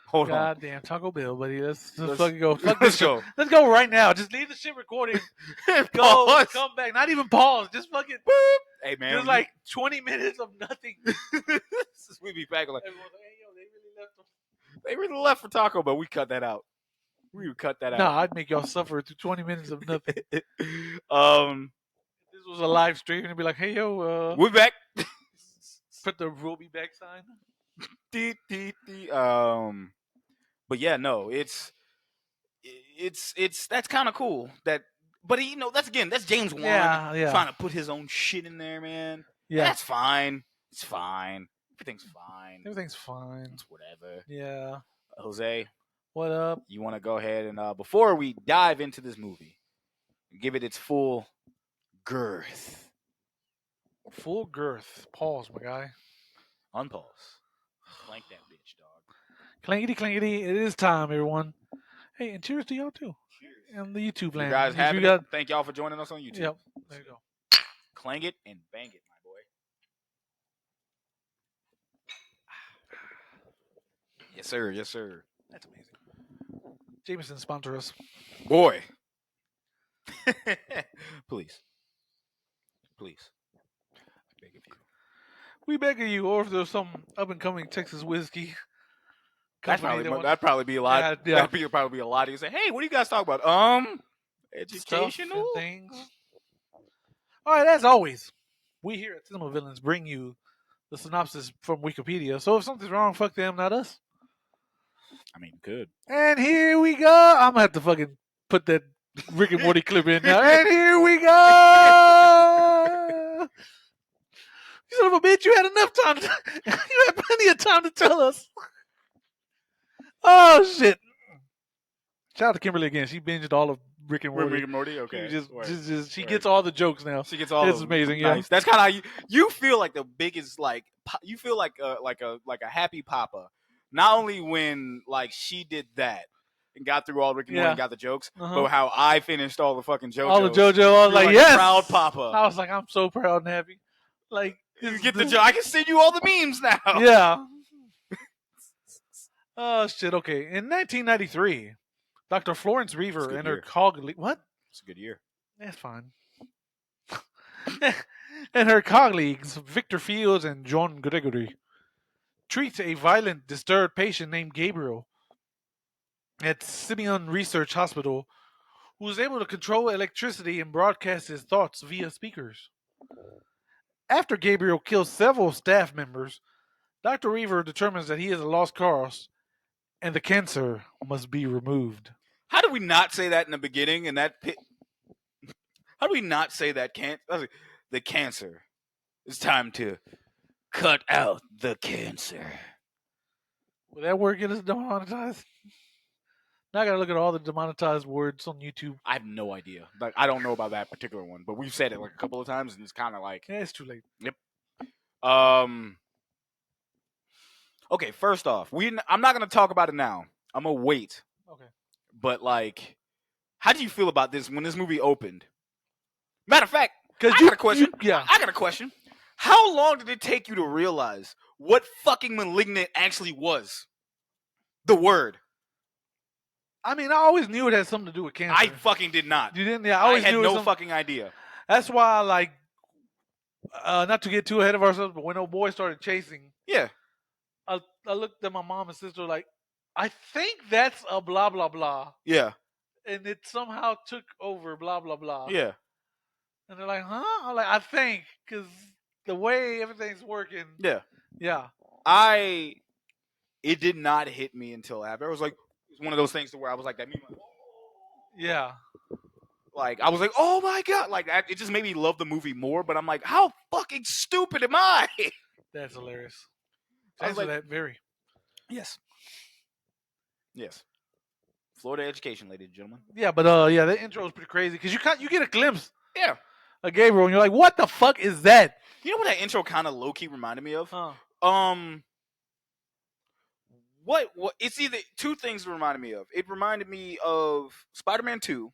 Hold on. Goddamn Taco Bell, buddy. Let's just Let's fucking go. Fuck let's this shit. go. Let's go right now. Just leave the shit recording. Go, Pause. come back. Not even pause. Just fucking. Boop. Hey man, Just like 20 minutes of nothing. we be back like Everyone's like, hey, yo, they really left them. they really left for Taco, but we cut that out. We would cut that out. Nah, I'd make y'all suffer through 20 minutes of nothing. um, This was a live stream and be like, hey, yo, we back. put the we'll be back sign. But yeah, no, it's that's kind of cool. But that's James Wan Yeah. trying to put his own shit in there, man. Yeah. That's fine. It's fine. Everything's fine. Everything's fine. It's whatever. Yeah. Jose, What up? you want to go ahead and before we dive into this movie, give it its full girth. Full girth. Pause, my guy. Unpause. Clank that bitch, dog. Clankety, clankety. It is time, everyone. Hey, and cheers to y'all, too. And the YouTube You land. guys If have you it. got- Thank y'all for joining us on YouTube. Yep. There you go. Clang it and bang it, my boy. Yes, sir. Yes, sir. That's amazing. Jameson, sponsor us. Boy. Please. Please. I beg of you. We beg of you, or if there's some up and coming Texas whiskey That'd company probably be a lot. Yeah. That'd probably be a lot. You say, hey, what do you guys talk about? stuff Educational and things. All right, as always, we here at Cinema Villains bring you the synopsis from Wikipedia. So if something's wrong, fuck them, not us. I mean, good. And here we go. I'm gonna have to fucking put that Rick and Morty clip in now. And here we go. You son of a bitch! You had enough time. You had plenty of time to tell us. Oh shit! Shout out to Kimberly again. She binged all of Rick and Morty. Rick and Morty. Okay. She gets all the jokes now. She gets all. It's amazing. Yeah. Nice. That's kind of how you feel like the biggest you feel like a happy papa. Not only when she did that and got through all Rick and Morty and got the jokes, but how I finished all the fucking JoJo. All the JoJo. I was like, yes, proud papa. I was like, I'm so proud and happy. Like you get the joke. I can send you all the memes now. Yeah. Oh shit. Okay. In 1993, Dr. Florence Reaver and her colleagues. What? It's a good year. That's fine. And her colleagues, Victor Fields and John Gregory, treat a violent, disturbed patient named Gabriel at Simeon Research Hospital, who is able to control electricity and broadcast his thoughts via speakers. After Gabriel kills several staff members, Dr. Reaver determines that he is a lost cause and the cancer must be removed. How did we not say that in the beginning? And how do we not say that the cancer? It's time to cut out the cancer. Will that word get us demonetized? Now I gotta look at all the demonetized words on YouTube. I have no idea. I don't know about that particular one, but we've said it a couple of times, and it's kind of like yeah, it's too late. Yep. Okay. First off, I'm not gonna talk about it now. I'm gonna wait. Okay. But how do you feel about this when this movie opened? Matter of fact, I got a question. I got a question. How long did it take you to realize what fucking Malignant actually was? The word. I mean, I always knew it had something to do with cancer. I fucking did not. You didn't? Yeah, I had no fucking idea. That's why, not to get too ahead of ourselves, but when old boy started chasing, yeah, I looked at my mom and sister like, I think that's a blah blah blah. Yeah. And it somehow took over blah blah blah. Yeah. And they're like, huh? I'm like, I think, because the way everything's working. Yeah. Yeah. It did not hit me until after. I was like, it's one of those things to where I was like that. Yeah. I was like, oh my God. It just made me love the movie more. But I'm like, how fucking stupid am I? That's hilarious. I was like, that very. Yes. Yes. Florida education, ladies and gentlemen. Yeah, but the intro is pretty crazy because you get a glimpse. Yeah. Of Gabriel, and you're like, what the fuck is that? You know what that intro kind of low key reminded me of? What? It's either two things it reminded me of. It reminded me of Spider-Man 2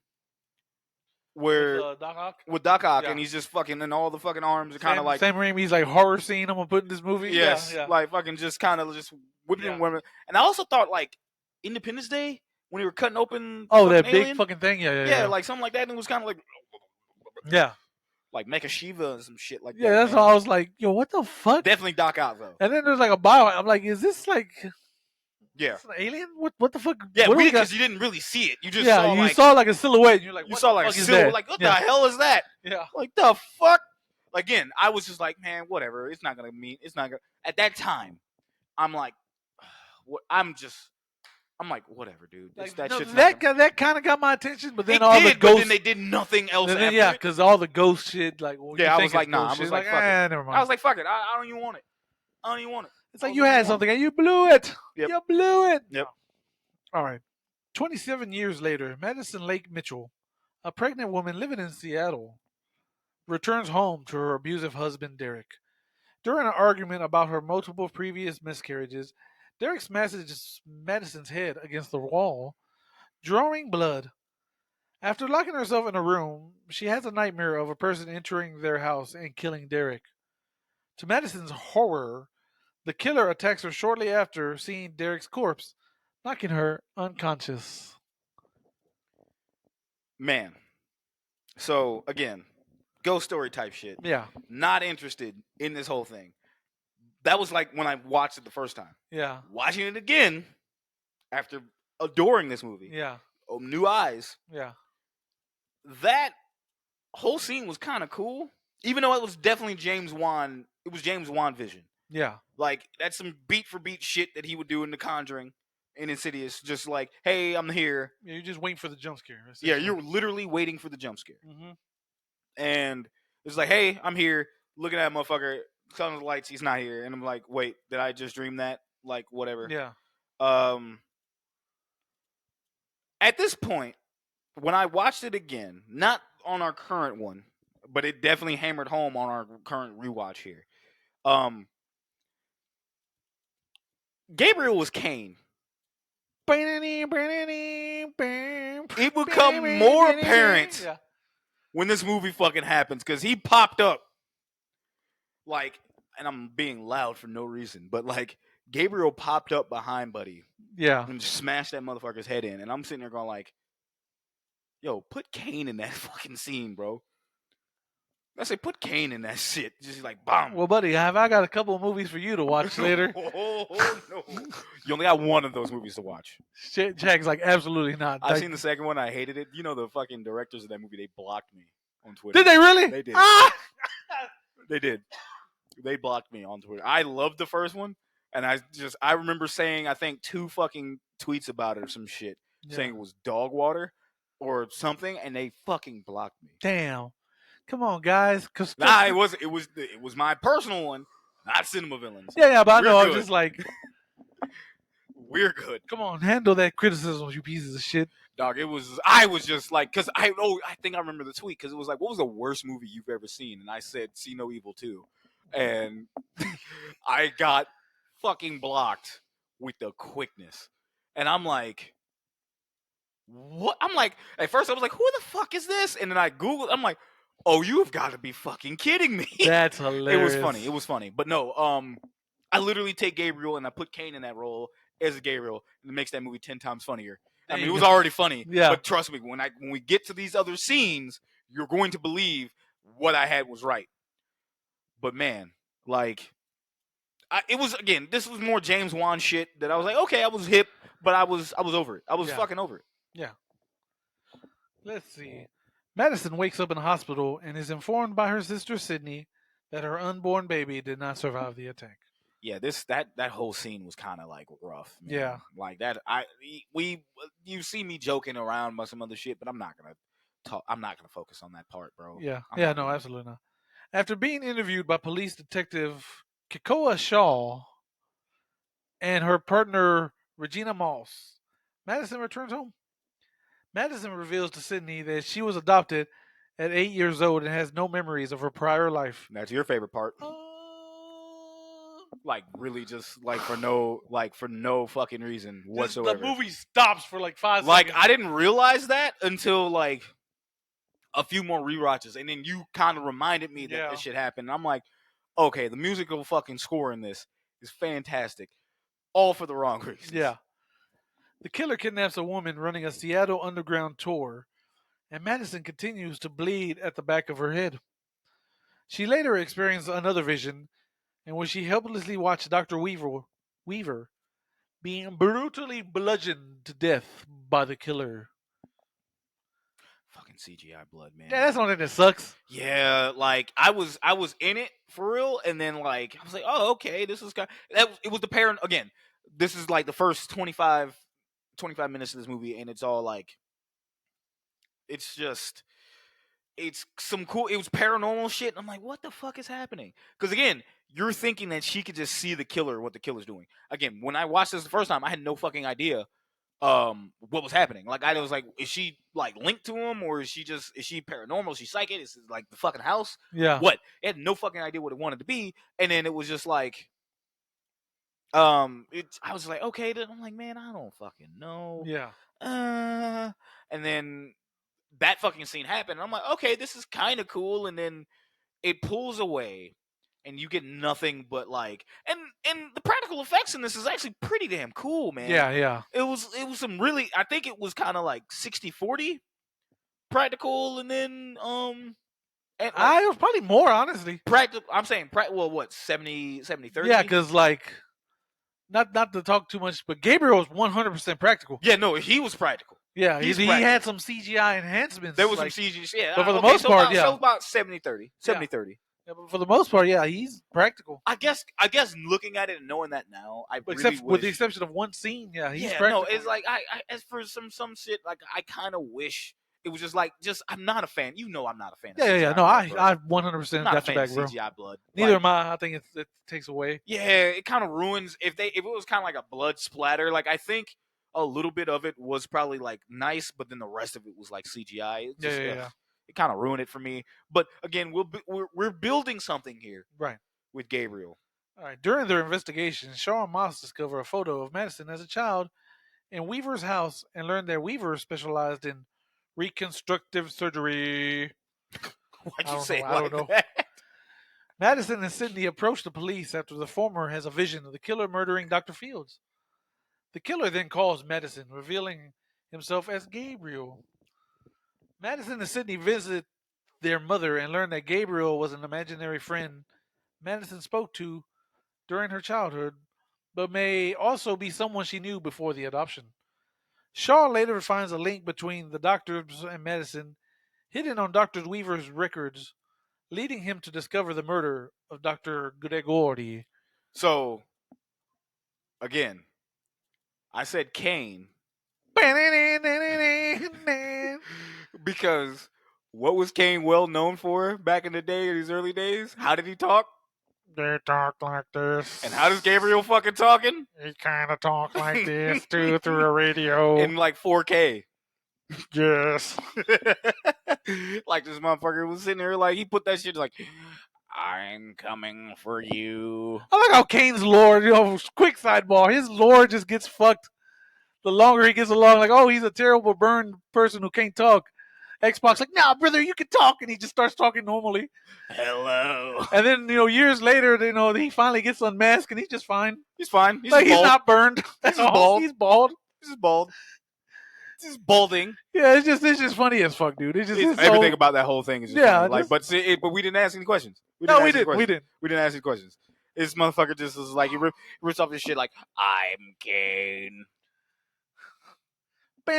where Doc Ock. with Doc Ock, Yeah. and he's just fucking, and all the fucking arms are kind of like, Sam Raimi's like horror scene I'm gonna put in this movie. yes, Yeah. like fucking just kind of just whipping Yeah. and women. And I also thought like Independence Day when they were cutting open Oh, fucking that big alien, fucking thing. yeah, like something like that, and it was kind of yeah. like Mecha Shiva and some shit like Yeah, that. that's Man. why I was like, yo, what the fuck? Definitely Doc Ock though. And then there's like a bio. I'm like, is this like Yeah, an alien? What the fuck? yeah, what do we because got? you didn't really see it. You just Yeah, saw you like saw like a silhouette. And you're like, you what saw the like fuck is silhouette. that? Like what yeah. the hell is that? Yeah. Like the fuck? Again, I was just like, man, whatever. It's not gonna mean. It's not gonna. At that time, I'm like, what? I'm like, whatever, dude. Like, That no, shit's not gonna, that kind of got my attention, but then it all did, the ghost, but then they did nothing else and then, after yeah, it. because all the ghost shit, like, well, Yeah, you I think was like, it's nah. ghost I was shit, like, fuck it. never mind. I was like, fuck it. I don't even want it. I don't even want it. It's like you had something and you blew it. Yep. You blew it. Yep. All right. 27 years later, Madison Lake Mitchell, a pregnant woman living in Seattle, returns home to her abusive husband, Derek. During an argument about her multiple previous miscarriages, Derek smashes Madison's head against the wall, drawing blood. After locking herself in a room, she has a nightmare of a person entering their house and killing Derek. To Madison's horror, the killer attacks her shortly after seeing Derek's corpse, knocking her unconscious. Man. So again, ghost story type shit. Yeah, Not interested in this whole thing. That was like when I watched it the first time. yeah, Watching it again after adoring this movie, yeah, new eyes. yeah, That whole scene was kind of cool, even though it was definitely James Wan. It was James Wan vision. yeah. Like that's some beat for beat shit that he would do in The Conjuring, in Insidious. Just like, hey, I'm here. You're just waiting for the jump scare. Yeah, you're literally waiting for the jump scare, Mm-hmm. and it's like, hey, I'm here. Looking at that motherfucker, turning the lights. He's not here, and I'm like, wait, did I just dream that? Like, whatever. Yeah, At this point, when I watched it again, not on our current one, but it definitely hammered home on our current rewatch here. Gabriel was Cain. It would become more apparent when this movie fucking happens because he popped up like, and I'm being loud for no reason, but like Gabriel popped up behind Buddy Yeah, and just smashed that motherfucker's head in, and I'm sitting there going like, yo, put Cain in that fucking scene, bro. I say, put Cain in that shit. Just like, bomb. Well, buddy, have I got a couple of movies for you to watch later? Oh, no. You only got one of those movies to watch. Jack's like, absolutely not. I've seen the second one. I hated it. You know, the fucking directors of that movie, they blocked me on Twitter. Did they really? They did. Ah! They did. They blocked me on Twitter. I loved the first one, and I remember saying, I think 2 fucking tweets about it or some shit, saying it was dog water or something, and they fucking blocked me. Damn. Come on, guys. Nah, it was my personal one, not Cinema Villains. Yeah, but I know. We're I'm good. just like, we're good. come on, handle that criticism, you pieces of shit. Dog, I was just like, because I think I remember the tweet, because it was like, what was the worst movie you've ever seen? And I said, See No Evil 2. And I got fucking blocked with the quickness. And I'm like, what? I'm like, at first I was like, who the fuck is this? And then I Googled, I'm like, oh, you've got to be fucking kidding me. That's hilarious. It was funny. But no, I literally take Gabriel and I put Cain in that role as Gabriel, and it makes that movie 10 times funnier. I mean, it was already funny. Yeah. But trust me, when we get to these other scenes, you're going to believe what I had was right. But man, like, it was, again, this was more James Wan shit that I was like, okay, I was hip, but I was over it. I was fucking over it. Yeah. Let's see. Madison wakes up in a hospital and is informed by her sister Sydney that her unborn baby did not survive the attack. Yeah, that whole scene was kind of like rough. Man. Yeah, like that. You see me joking around about some other shit, but I'm not gonna talk. I'm not gonna focus on that part, bro. Yeah, I'm no, absolutely not. After being interviewed by police detective Kikoa Shaw and her partner Regina Moss, Madison returns home. Madison reveals to Sydney that she was adopted at 8 years old and has no memories of her prior life. That's your favorite part. Like really, just like for no fucking reason whatsoever. The movie stops for like 5 like seconds. I didn't realize that until like a few more rewatches, and then you kind of reminded me that Yeah. this shit happened. And I'm like, okay, the musical fucking score in this is fantastic, all for the wrong reasons. Yeah. The killer kidnaps a woman running a Seattle underground tour, and Madison continues to bleed at the back of her head. She later experienced another vision in which she helplessly watched Dr. Weaver being brutally bludgeoned to death by the killer. Fucking CGI blood, man. Yeah, that's something that sucks. Yeah, like I was in it for real, and then like I was like, oh, okay, this is kind. It was the parent again. This is like the first 25 minutes of this movie, and it's all like, it's just, it's some cool. It was paranormal shit. And I'm like, what the fuck is happening? Because again, you're thinking that she could just see the killer, what the killer's doing. Again, when I watched this the first time, I had no fucking idea what was happening. Like I was like, is she like linked to him, or is she paranormal? Is she psychic? Is it like the fucking house? Yeah. What? I had no fucking idea what it wanted to be, and then it was just like, I was like, okay, then I'm like, man, I don't fucking know. Yeah. And then that fucking scene happened, and I'm like, okay, this is kind of cool, and then it pulls away. And you get nothing but like, and the practical effects in this is actually pretty damn cool, man. Yeah. It was some really, I think it was kind of like 60-40 practical, and then and like, It was probably more, honestly. practical. I'm saying well, what, 70-30? Yeah, because like, not to talk too much, but Gabriel was 100% practical. Yeah, no, he was practical. Yeah, He's he practical. had some CGI enhancements. There was like, some CG, yeah, but for the okay, most part, about, yeah. so about 70-30. 70-30. Yeah, but for the most part, yeah, he's practical. I guess looking at it and knowing that now, I Except really wish, with the exception of one scene, yeah, he's yeah, practical. no, it's like I as for some shit, like I kind of wish it was just like, I'm not a fan. You know, I'm not a fan. Of Yeah. CGI No, blood, bro. I 100% I'm not a got fan your back, of bro. CGI blood. Neither Like, am I. I think it takes away. yeah, it kind of ruins if it was kind of like a blood splatter. Like I think a little bit of it was probably like nice, but then the rest of it was like CGI. It just, Yeah. It kind of ruined it for me. But again, we're building something here, Right. with Gabriel. All right. During their investigation, Shaw and Moss discover a photo of Madison as a child in Weaver's house and learn that Weaver specialized in reconstructive surgery. Why'd I you don't say know, it I like don't know. that? Madison and Sydney approach the police after the former has a vision of the killer murdering Dr. Fields. The killer then calls Madison, revealing himself as Gabriel. Madison and Sydney visit their mother and learn that Gabriel was an imaginary friend Madison spoke to during her childhood, but may also be someone she knew before the adoption. Shaw later finds a link between the doctors and Madison hidden on Dr. Weaver's records, leading him to discover the murder of Dr. Gregori. So again, I said Kane because what was Kane well known for back in the day, in his early days? How did he talk? They talk like this. And how does Gabriel fucking talking? He kind of talk like this too through a radio. In like 4K. Yes. Like this motherfucker was sitting there, like he put that shit like, I'm coming for you. I like how Kane's lore, quick sidebar, his lore just gets fucked the longer he gets along. Like, oh, he's a terrible burned person who can't talk. Xbox like, nah, brother, you can talk, and he just starts talking normally. Hello. And then years later, he finally gets unmasked, and he's just fine. He's fine. He's like bald. he's not burned. He's bald. He's bald. He's just bald. He's balding. Yeah, it's just funny as fuck, dude. It's everything about that whole thing is just funny. Like, but we didn't ask any questions. We didn't ask any questions. This motherfucker just was like, he rips off this shit like, I'm Kane. For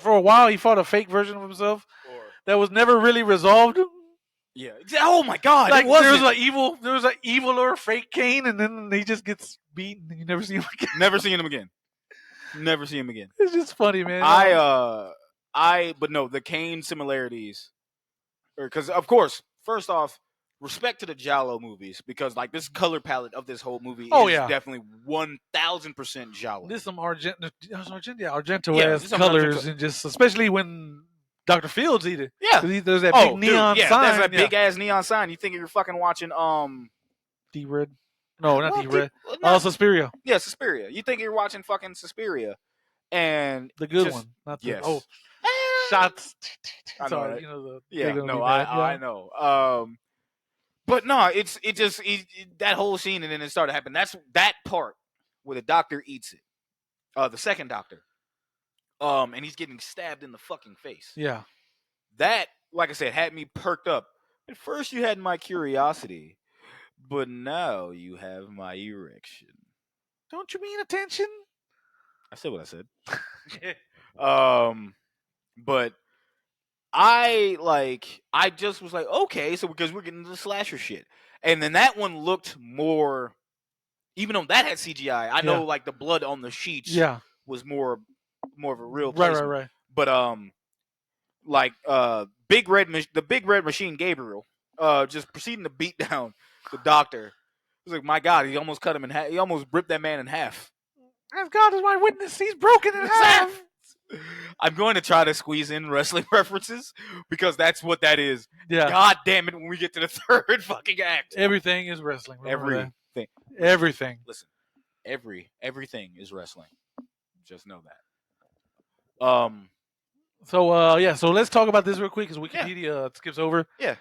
a while, he fought a fake version of himself that was never really resolved. Yeah. Oh my god! Like there was an eviler fake Kane, and then he just gets beaten, and you never see him again. Never see him again. Never see him again. It's just funny, man. But no, the Kane similarities, because of course, first off, respect to the Giallo movies, because like this color palette of this whole movie is definitely 1000% Giallo. There's some Argento-esque colors, and just especially when Dr. Fields eat it. Yeah, there's that big neon sign. There's that big ass neon sign. You think you're fucking watching D-Red? No, not D-Red. Suspiria. Yeah, Suspiria. You think you're watching fucking Suspiria, and the good one, not the shots. I know, Sorry, right? the they're Yeah, gonna be no, mad. Yeah, I know. But no, that whole scene, and then it started happening. That's that part where the doctor eats it. The second doctor. And he's getting stabbed in the fucking face. yeah. That, like I said, had me perked up. At first, you had my curiosity, but now you have my erection. Don't you mean attention? I said what I said. But I just was like, okay, so because we're getting into the slasher shit, and then that one looked more, even though that had CGI. I know Yeah. like the blood on the sheets Yeah. was more of a real Right, placement. right. But like the big red machine Gabriel, just proceeding to beat down the doctor. It was like, my God, he almost cut him in half. He almost ripped that man in half. As God is my witness, he's broken in half. I'm going to try to squeeze in wrestling references because that's what that is. Yeah. God damn it! When we get to the third fucking act, Everything is wrestling. Remember everything. that. Everything. Listen, everything is wrestling. Just know that. So let's talk about this real quick because Wikipedia skips over. Yeah.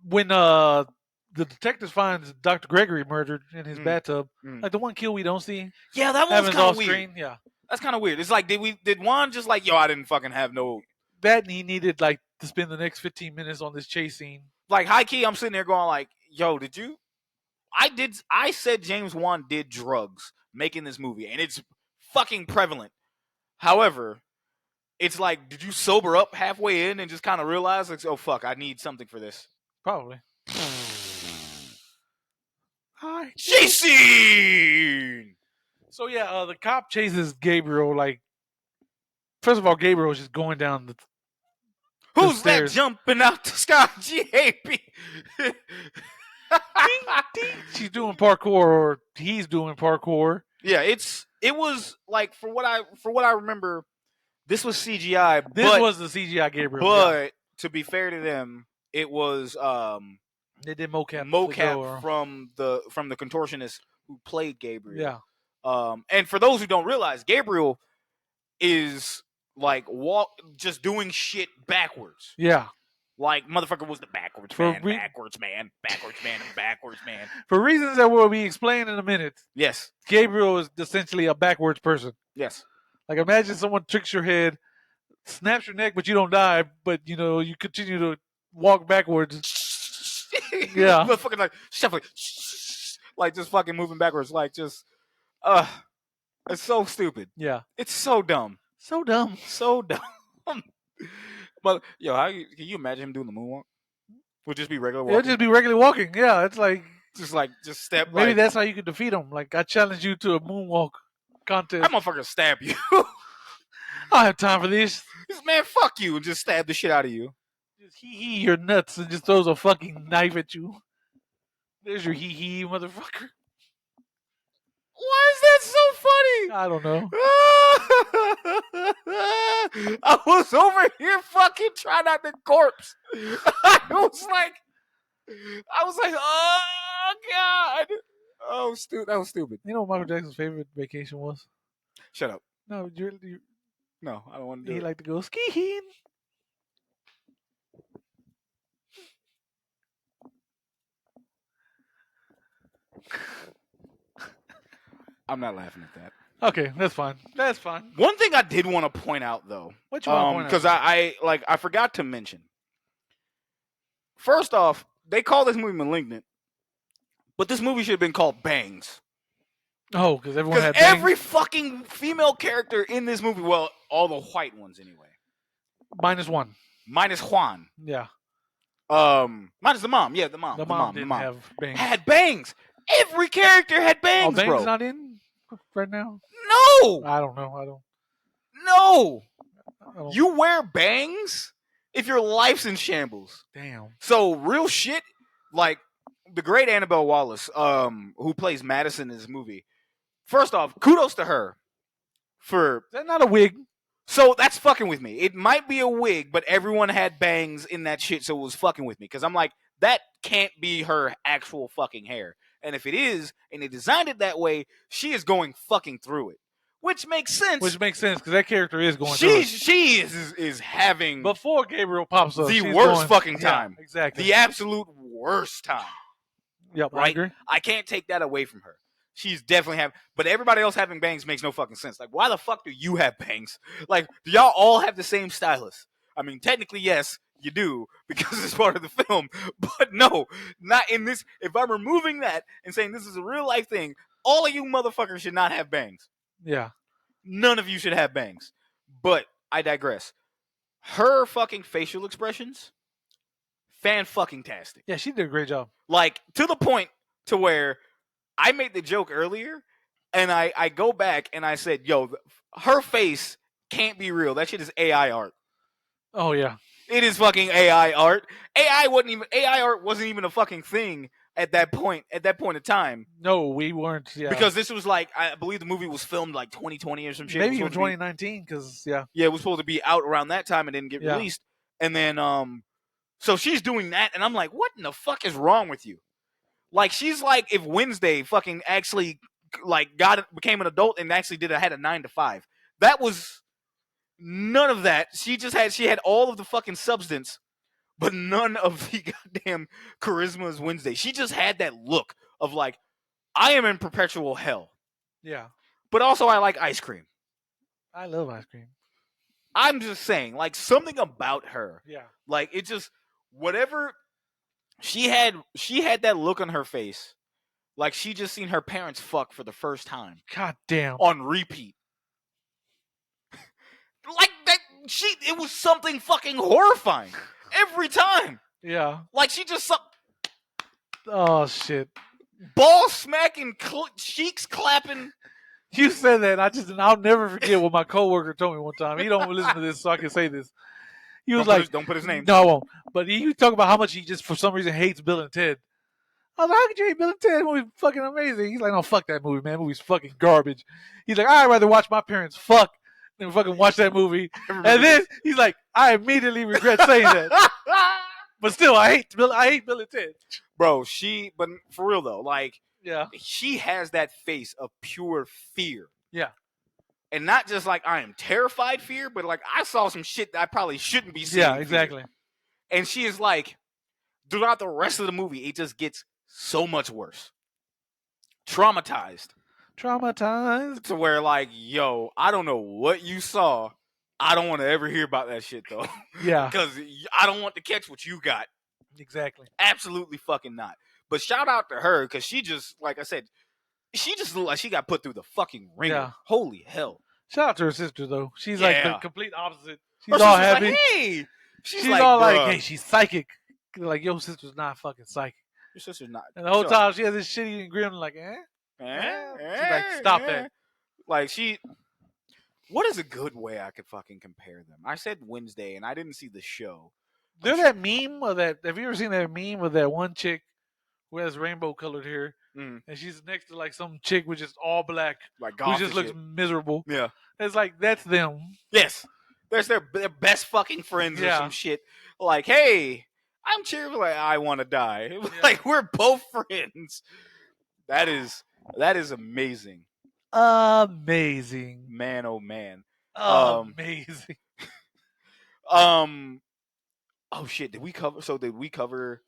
When the detectives finds Dr. Gregory murdered in his bathtub, like the one kill we don't see. Yeah, that one's happens kind off of weird. screen. Yeah, that's kind of weird. It's like did Juan just like, yo, I didn't fucking have no. That, and he needed like to spend the next 15 minutes on this chase scene. Like high key, I'm sitting there going like, yo, did you? I said James Wan did drugs making this movie, and it's fucking prevalent. However, it's like, did you sober up halfway in and just kind of realize, like, oh fuck, I need something for this? Probably. Hi, Jason. So yeah, the cop chases Gabriel. Like, first of all, Gabriel is just going down the. Who's stairs. that jumping out the sky? GAP. She's doing parkour, or he's doing parkour. Yeah, it was like for what I remember, this was CGI. This was the CGI Gabriel. But to be fair to them, it was they did mocap from the contortionist who played Gabriel. Yeah. And for those who don't realize, Gabriel is like just doing shit backwards. Yeah. Like, motherfucker was the backwards man. For reasons that will be explained in a minute. Yes. Gabriel is essentially a backwards person. Yes. Like, imagine someone tricks your head, snaps your neck, but you don't die, but, you continue to walk backwards. Yeah. Motherfucking like just fucking moving backwards. Like, just, it's so stupid. Yeah. It's so dumb. So dumb. But yo, can you imagine him doing the moonwalk? Would just be regular walking. It'll just be regular walking. Yeah, it's like just step. Maybe that's how you could defeat him. Like, I challenge you to a moonwalk contest. That motherfucker stab you. I don't have time for this. This man, fuck you, and just stab the shit out of you. Just hee your nuts and just throws a fucking knife at you. There's your hee motherfucker. Why is that so funny? I don't know. I was over here fucking trying not to corpse. I was like, oh God. Oh, that was stupid. You know what Michael Jackson's favorite vacation was? Shut up. No, no, I don't want to do it. He liked to go skiing. I'm not laughing at that. Okay, that's fine. That's fine. One thing I did want to point out, though, what you want to point out? Because I forgot to mention. First off, they call this movie Malignant, but this movie should have been called Bangs. Oh, because everyone had bangs? Every fucking female character in this movie, well, all the white ones anyway. Minus one. Minus Juan. Yeah. Minus the mom. Yeah, the mom. The mom didn't have bangs. Had bangs. Every character had bangs, bangs bro. Not in right now? No. I don't know. No. You wear bangs if your life's in shambles. Damn. So real shit, like the great Annabelle Wallace, who plays Madison in this movie. First off, kudos to her for. Is that not a wig? So that's fucking with me. It might be a wig, but everyone had bangs in that shit, so it was fucking with me. Because I'm like, that can't be her actual fucking hair. And if it is, and they designed it that way, she is going fucking through it. which makes sense. Which makes sense because that character is going through it. She is having Before Gabriel pops up, the she's worst going, fucking time. Yeah, exactly. The absolute worst time. Yep, right? I agree. I can't take that away from her. She's definitely having, but everybody else having bangs makes no fucking sense. Like, why the fuck do you have bangs? Like, do y'all all have the same stylist? I mean, technically, yes, you do, because it's part of the film. But no, not in this. If I'm removing that and saying this is a real life thing, all of you motherfuckers should not have bangs. Yeah. None of you should have bangs. But I digress. Her fucking facial expressions, fan-fucking-tastic. Yeah, she did a great job. Like, to the point to where I made the joke earlier, and I go back and I said, yo, her face can't be real. That shit is AI art. Oh, yeah. It is fucking AI art. AI art wasn't even a fucking thing at that point in time. No, we weren't. Yeah. Because this was like, I believe the movie was filmed like 2020 or some shit. Maybe even 2019, because, yeah. Yeah, it was supposed to be out around that time and didn't get released. And then, so she's doing that, and I'm like, what in the fuck is wrong with you? Like, she's like if Wednesday fucking actually like became an adult and actually had a 9 to 5. That was none of that. She had all of the fucking substance, but none of the goddamn charisma as Wednesday. She just had that look of like, I am in perpetual hell. Yeah. But also I like ice cream. I love ice cream. I'm just saying, like, something about her. Yeah. Like, it just whatever she had that look on her face, like she just seen her parents fuck for the first time. God damn. On repeat. Like that it was something fucking horrifying. Every time. Yeah. Like she just oh shit. Ball smacking, cheeks clapping. You said that, and I'll never forget what my coworker told me one time. He don't listen to this, so I can say this. He was don't put his name. No, I won't. But he talked about how much he just, for some reason, hates Bill and Ted. I was like, how could you hate Bill and Ted? The movie's fucking amazing. He's like, no, fuck that movie, man. That movie's fucking garbage. He's like, I'd rather watch my parents fuck than fucking watch that movie. And then he's like, I immediately regret saying that. But still, I hate Bill and Ted. Bro, but for real though, like, yeah, she has that face of pure fear. Yeah. And not just like I am terrified fear, but like I saw some shit that I probably shouldn't be seeing. Yeah, exactly. Fear. And she is like, throughout the rest of the movie, it just gets so much worse. Traumatized. To where like, yo, I don't know what you saw. I don't want to ever hear about that shit though. Yeah. Because I don't want to catch what you got. Exactly. Absolutely fucking not. But shout out to her because she just, like I said, she just looked like she got put through the fucking ringer. Yeah. Holy hell. Shout out to her sister though. She's like the complete opposite. She's her all happy. Like, hey. She's like, all like, hey, she's psychic. Like, your sister's not fucking psychic. Your sister's not. And the whole time she has this shitty grin like, She's like, stop that. Like, what is a good way I could fucking compare them? I said Wednesday and I didn't see the show. There's that meme of that. Have you ever seen that meme of that one chick who has rainbow colored hair? And she's next to like some chick with just all black, like who just looks miserable. Yeah. It's like, that's them. Yes. There's their best fucking friends or some shit. Like, hey, I'm cheerful. Like, I want to die. Yeah. Like, we're both friends. That is amazing. Amazing. Man, oh man. Amazing. Oh shit, did we cover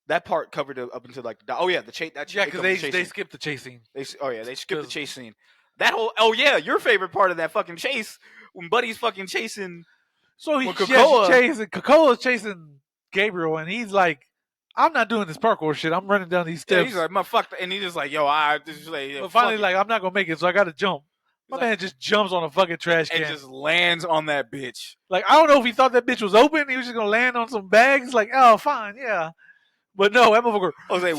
that part covered up until like the chase? Yeah, because they skipped the chase scene. They skipped the chase scene. That whole your favorite part of that fucking chase when Buddy's fucking chasing. So Cocola's chasing Gabriel, and he's like, I'm not doing this parkour shit. I'm running down these steps. Yeah, he's like, motherfucker, and he's just like, yo, I just like. But finally, like, I'm not gonna make it, so I got to jump. My man just jumps on a fucking trash can. And just lands on that bitch. Like, I don't know if he thought that bitch was open. He was just going to land on some bags. Like, oh, fine, yeah. But no, that motherfucker. Jose,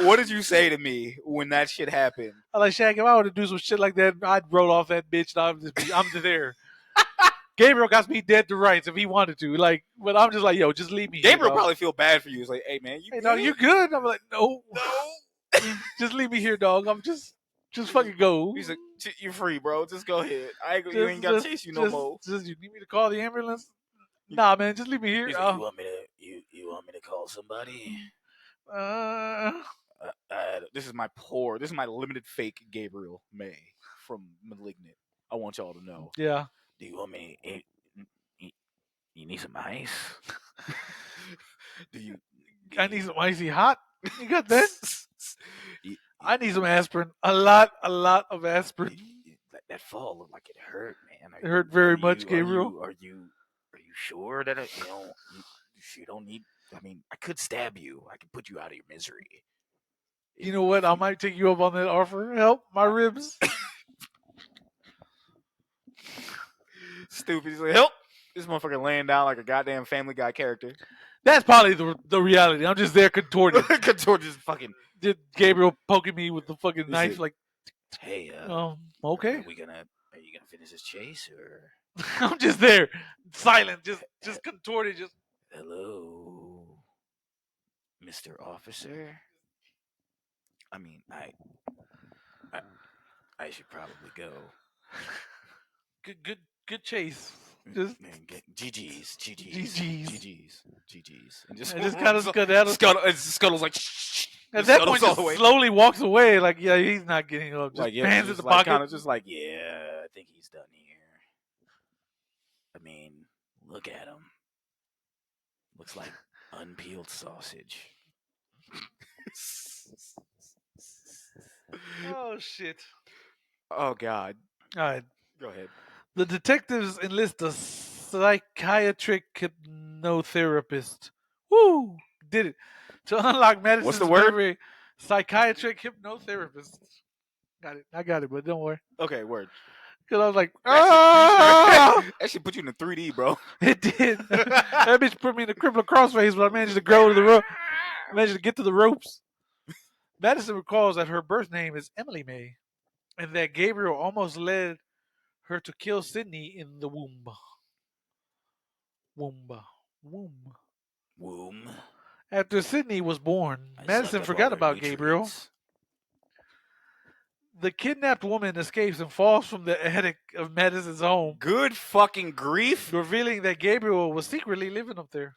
what did you say to me when that shit happened? I was like, Shaq, if I were to do some shit like that, I'd roll off that bitch. And I'm just there. Gabriel got me dead to rights if he wanted to. Like, but I'm just like, yo, just leave me. Gabriel probably feel bad for you. He's like, hey, man, you good? I'm like, no. Just leave me here, dog. I'm just fucking go. He's like, you're free, bro. Just go ahead. You ain't got to chase you no more. Just, you need me to call the ambulance? Nah, man, just leave me here. He's like, you want me to call somebody? This is my limited fake Gabriel May from Malignant. I want y'all to know. Yeah. Do you want me? You need some ice? Do you? I need some icy hot. You got that? You- I need some aspirin. A lot of aspirin. that fall looked like it hurt, man. It hurt very much, Gabriel. Are you sure that you don't need? I mean, I could stab you. I could put you out of your misery. You know what? I might take you up on that offer. Help my ribs. Stupid. He's like, help! This motherfucker laying down like a goddamn Family Guy character. That's probably the reality. I'm just there contorted. Contorted, just fucking. Did Gabriel poking me with the fucking knife? It, like, hey, okay. Are you gonna finish this chase or? I'm just there, silent, just contorted, just. Hello, Mr. Officer. I mean, I should probably go. Good chase. Just GG's. And just kind of skedaddles. Scuttle's like. At that point, just slowly walks away. Like, yeah, he's not getting up. Just like, yeah, hands just in the like, pocket. Kind of just like, yeah, I think he's done here. I mean, look at him. Looks like unpeeled sausage. Oh shit. Oh god. All right. Go ahead. The detectives enlist a psychiatric hypnotherapist. Woo! Did it. To unlock Madison's What's the word? memory. Psychiatric hypnotherapist. Got it. I got it, but don't worry. Okay, word. Because I was like, that should put you in the 3D, bro. It did. That bitch put me in the crippler crossface, but I managed to grow to the rope. I managed to get to the ropes. Madison recalls that her birth name is Emily May, and that Gabriel almost led her to kill Sydney in the womb. Womb. After Sydney was born, Madison forgot about Gabriel. The kidnapped woman escapes and falls from the attic of Madison's home. Good fucking grief. Revealing that Gabriel was secretly living up there.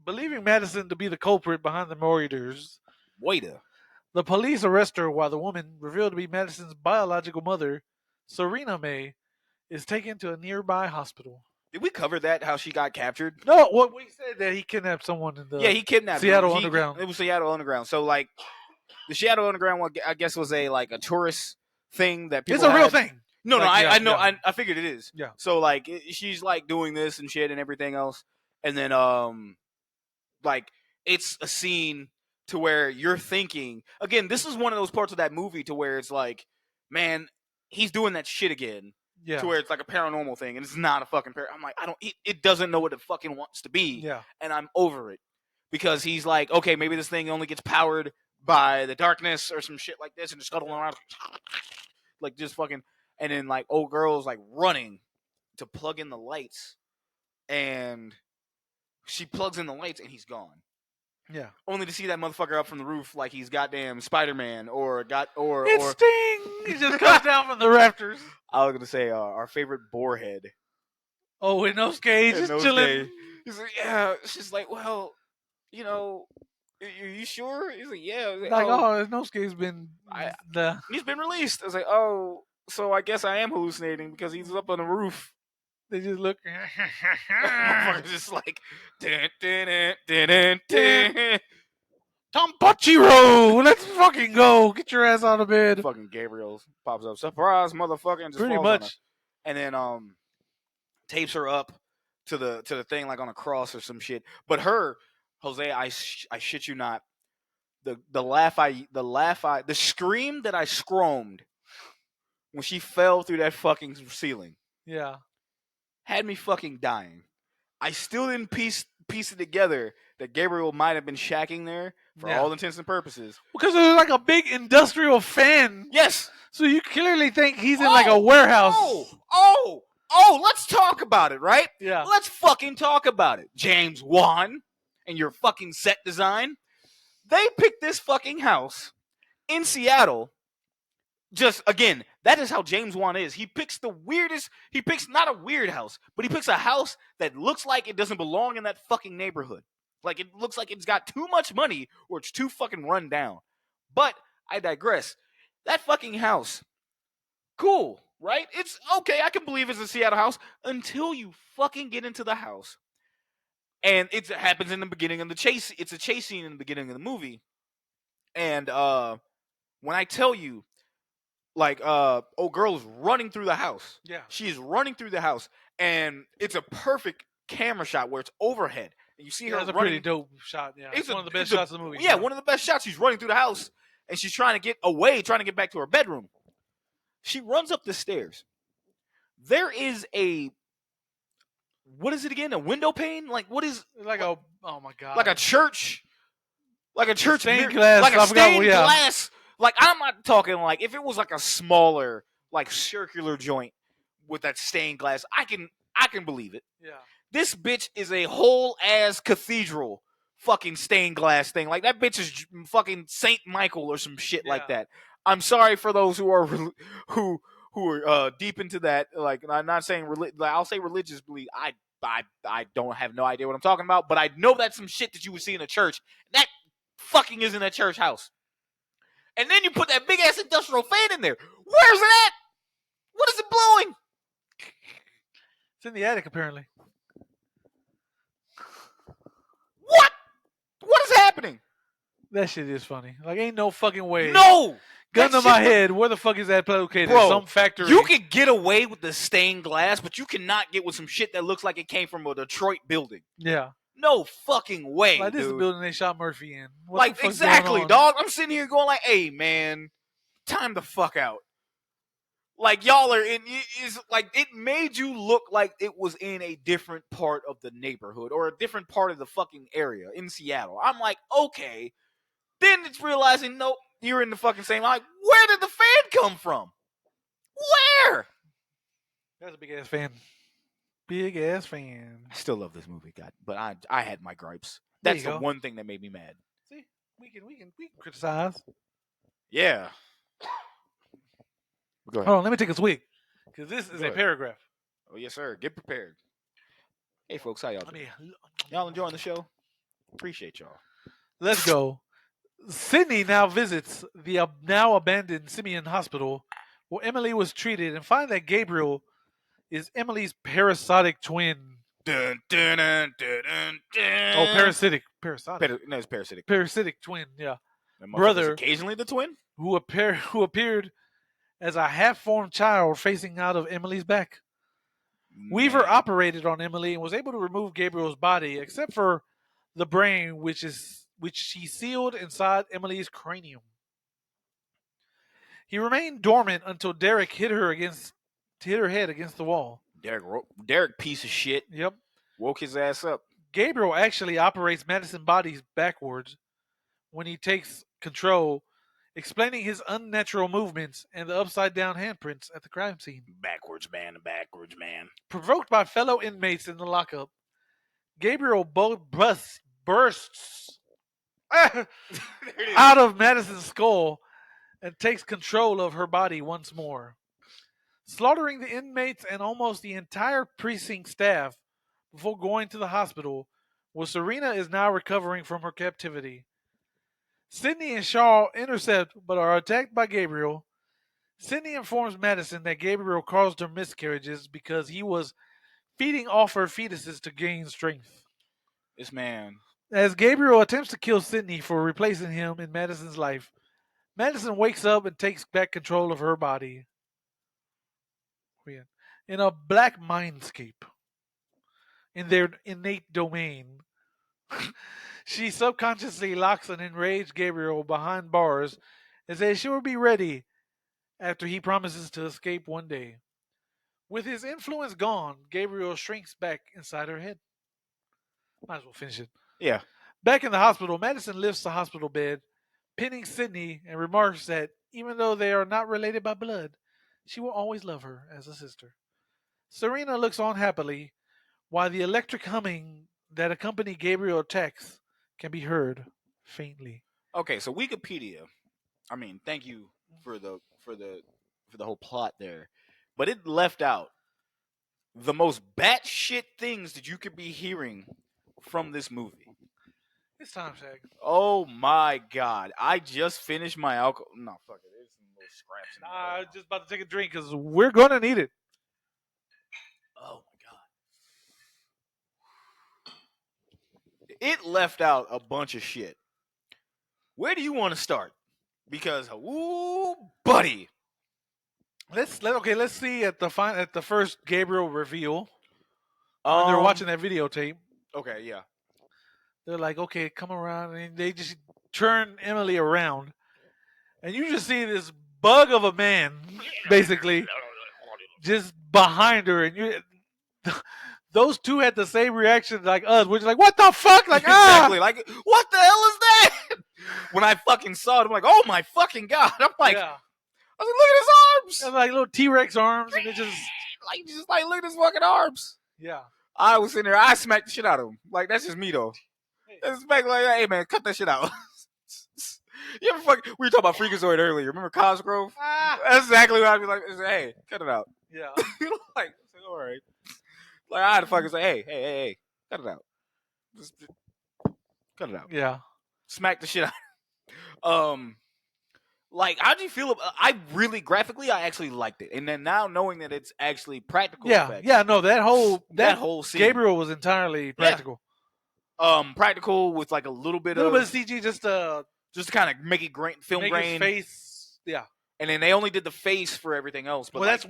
Believing Madison to be the culprit behind the murders, the police arrest her while the woman, revealed to be Madison's biological mother, Serena May, is taken to a nearby hospital. Did we cover that, how she got captured? No, what we said that he kidnapped someone in the he kidnapped Seattle Underground. It was Seattle Underground. So, like, the Seattle Underground one, I guess, was a tourist thing that people It's a real thing. No, like, I know. Yeah. I figured it is. Yeah. So, like, she's, like, doing this and shit and everything else. And then, like, it's a scene to where you're thinking, again, this is one of those parts of that movie to where it's like, man, he's doing that shit again. Yeah. To where it's like a paranormal thing, and it's not a fucking I'm like, it doesn't know what it fucking wants to be. Yeah. And I'm over it. Because he's like, okay, maybe this thing only gets powered by the darkness or some shit like this, and just scuttling around. Like, just fucking, and then, like, old girl's, like, running to plug in the lights, and she plugs in the lights, and he's gone. Yeah. Only to see that motherfucker up from the roof like he's goddamn Spider-Man It's Sting! He just comes down from the rafters. I was gonna say our favorite boarhead. Oh, Inosuke, just chilling. He's like, yeah. She's like, well, you know, are you sure? He's like, yeah. Like, Inosuke's been he's been released. I was like, oh, so I guess I am hallucinating because he's up on the roof. They just look. Just like, dun, dun, dun, dun, dun. Tompachiro, let's fucking go. Get your ass out of bed. Fucking Gabriel pops up, surprise, motherfucker, and just pretty falls much. On her. And then tapes her up to the thing like on a cross or some shit. But her, Jose, I shit you not, the scream that I scroamed when she fell through that fucking ceiling. Yeah. Had me fucking dying. I still didn't piece it together that Gabriel might have been shacking there for all intents and purposes. Because there's like a big industrial fan. Yes. So you clearly think he's in like a warehouse. Oh, let's talk about it, right? Yeah. Let's fucking talk about it. James Wan and your fucking set design. They picked this fucking house in Seattle. Just, again, that is how James Wan is. He picks not a weird house, but he picks a house that looks like it doesn't belong in that fucking neighborhood. Like, it looks like it's got too much money or it's too fucking run down. But I digress. That fucking house Cool, right? It's okay. I can believe it's a Seattle house until you fucking get into the house, and it happens in the beginning of the chase. It's a chase scene in the beginning of the movie, and when I tell you, like, old girl is running through the house. Yeah. She is running through the house, and it's a perfect camera shot where it's overhead, and you see her It's a running. pretty dope shot. Yeah, it's one of the best it's a- shots of the movie. Yeah, one of the best shots. She's running through the house, and she's trying to get away, trying to get back to her bedroom. She runs up the stairs. There is a, what is it again? A window pane? Like, what is, like a oh my god, like a church, like a church stained mirror, glass. like a I forgot. stained Yeah, glass. Like, I'm not talking like if it was like a smaller, like circular joint with that stained glass. I can believe it. yeah. This bitch is a whole ass cathedral fucking stained glass thing. Like, that bitch is fucking Saint Michael or some shit like Yeah. that. I'm sorry for those who are who are deep into that. Like, I'm not saying I'll say religious belief. I don't have no idea what I'm talking about, but I know that's some shit that you would see in a church. That fucking is in a church house. And then you put that big ass industrial fan in there. Where's it at? What is it blowing? It's in the attic apparently. What? What is happening? That shit is funny. Like, ain't no fucking way. No! Gun That to my shit- head. Where the fuck is that located? Bro, Some factory. You can get away with the stained glass, but you cannot get with some shit that looks like it came from a Detroit building. Yeah. No fucking way, Like, this is the dude. building they shot Murphy in. What Like, the fuck's exactly, going on? dog. I'm sitting here going like, hey, man, time the fuck out. Like, y'all are in, it's like, it made you look like it was in a different part of the neighborhood or a different part of the fucking area in Seattle. I'm like, okay. Then it's realizing, nope, you're in the fucking same. I'm like, where did the fan come from? Where? That's a big ass fan. Big ass fan. I still love this movie, God, but I had my gripes. There That's you the go. one thing that made me mad. See, we can criticize. Yeah. Go ahead. Hold on, let me take a swig because this is Go a ahead. paragraph. Oh yes, sir. Get prepared. Hey, folks, how y'all Let doing? me. Y'all enjoying the show? Appreciate y'all. Let's go. Sydney now visits the now abandoned Simeon Hospital where Emily was treated and find that Gabriel is Emily's parasitic twin. Dun, dun, dun, dun, dun, dun. Oh, parasitic. No, it's parasitic. Parasitic twin, yeah. That motherfucker's Brother. occasionally the twin. Who appeared as a half-formed child facing out of Emily's back. Weaver Man. operated on Emily and was able to remove Gabriel's body, except for the brain, which she sealed inside Emily's cranium. He remained dormant until Derek hit her head against the wall. Derek, piece of shit, Yep. woke his ass up. Gabriel actually operates Madison bodies backwards when he takes control, explaining his unnatural movements and the upside-down handprints at the crime scene. Backwards man. Provoked by fellow inmates in the lockup, Gabriel bursts out of Madison's skull and takes control of her body once more. Slaughtering the inmates and almost the entire precinct staff before going to the hospital, where Serena is now recovering from her captivity. Sydney and Shaw intercept but are attacked by Gabriel. Sydney informs Madison that Gabriel caused her miscarriages because he was feeding off her fetuses to gain strength. This man. As Gabriel attempts to kill Sydney for replacing him in Madison's life, Madison wakes up and takes back control of her body. In a black mindscape, in their innate domain, she subconsciously locks an enraged Gabriel behind bars and says she will be ready after he promises to escape one day. With his influence gone, Gabriel shrinks back inside her head. Might as well finish it. Yeah. Back in the hospital, Madison lifts the hospital bed, pinning Sydney, and remarks that even though they are not related by blood, she will always love her as a sister. Serena looks on happily, while the electric humming that accompanied Gabriel's attacks can be heard faintly. Okay, so Wikipedia. I mean, thank you for the whole plot there, but it left out the most batshit things that you could be hearing from this movie. It's time, Shag. Oh my god! I just finished my alcohol. No, fuck it. It's there's scraps in there. I Hold was on. just about to take a drink because we're gonna need it. Oh my god. It left out a bunch of shit. Where do you want to start? Because ooh, buddy. Let's see at the first Gabriel reveal when they're Um. watching that videotape. Okay. Yeah. They're like, okay, come around, and they just turn Emily around, and you just see this bug of a man, basically, just behind her, and you. Those two had the same reaction like us. We're just like, what the fuck? Like, Exactly. Like, what the hell is that? When I fucking saw it, I'm like, oh my fucking god. I'm like, yeah. I was like, look at his And arms. like little T-Rex arms, and it just, Like, just like, look at his fucking arms. yeah. I was sitting there, I smacked the shit out of him. Like, that's just me though. It's smack like, hey man, cut that shit out. You ever fuck? We were talking about Freakazoid earlier. Remember Cosgrove? Ah. That's exactly what I'd be like. Hey, cut it out. Yeah. Like, all right. Like I had to fucking say, hey, cut it out. Just cut it out. Yeah. Smack the shit out. Like, how'd you feel about? I really graphically, I actually liked it, and then now knowing that it's actually practical Yeah. effects. Yeah. No, that whole scene, Gabriel was entirely practical. practical with like a little bit A little of bit of CG just just to kind of make it film make grain. his face. Yeah. And then they only did the face for everything else. But Well, like,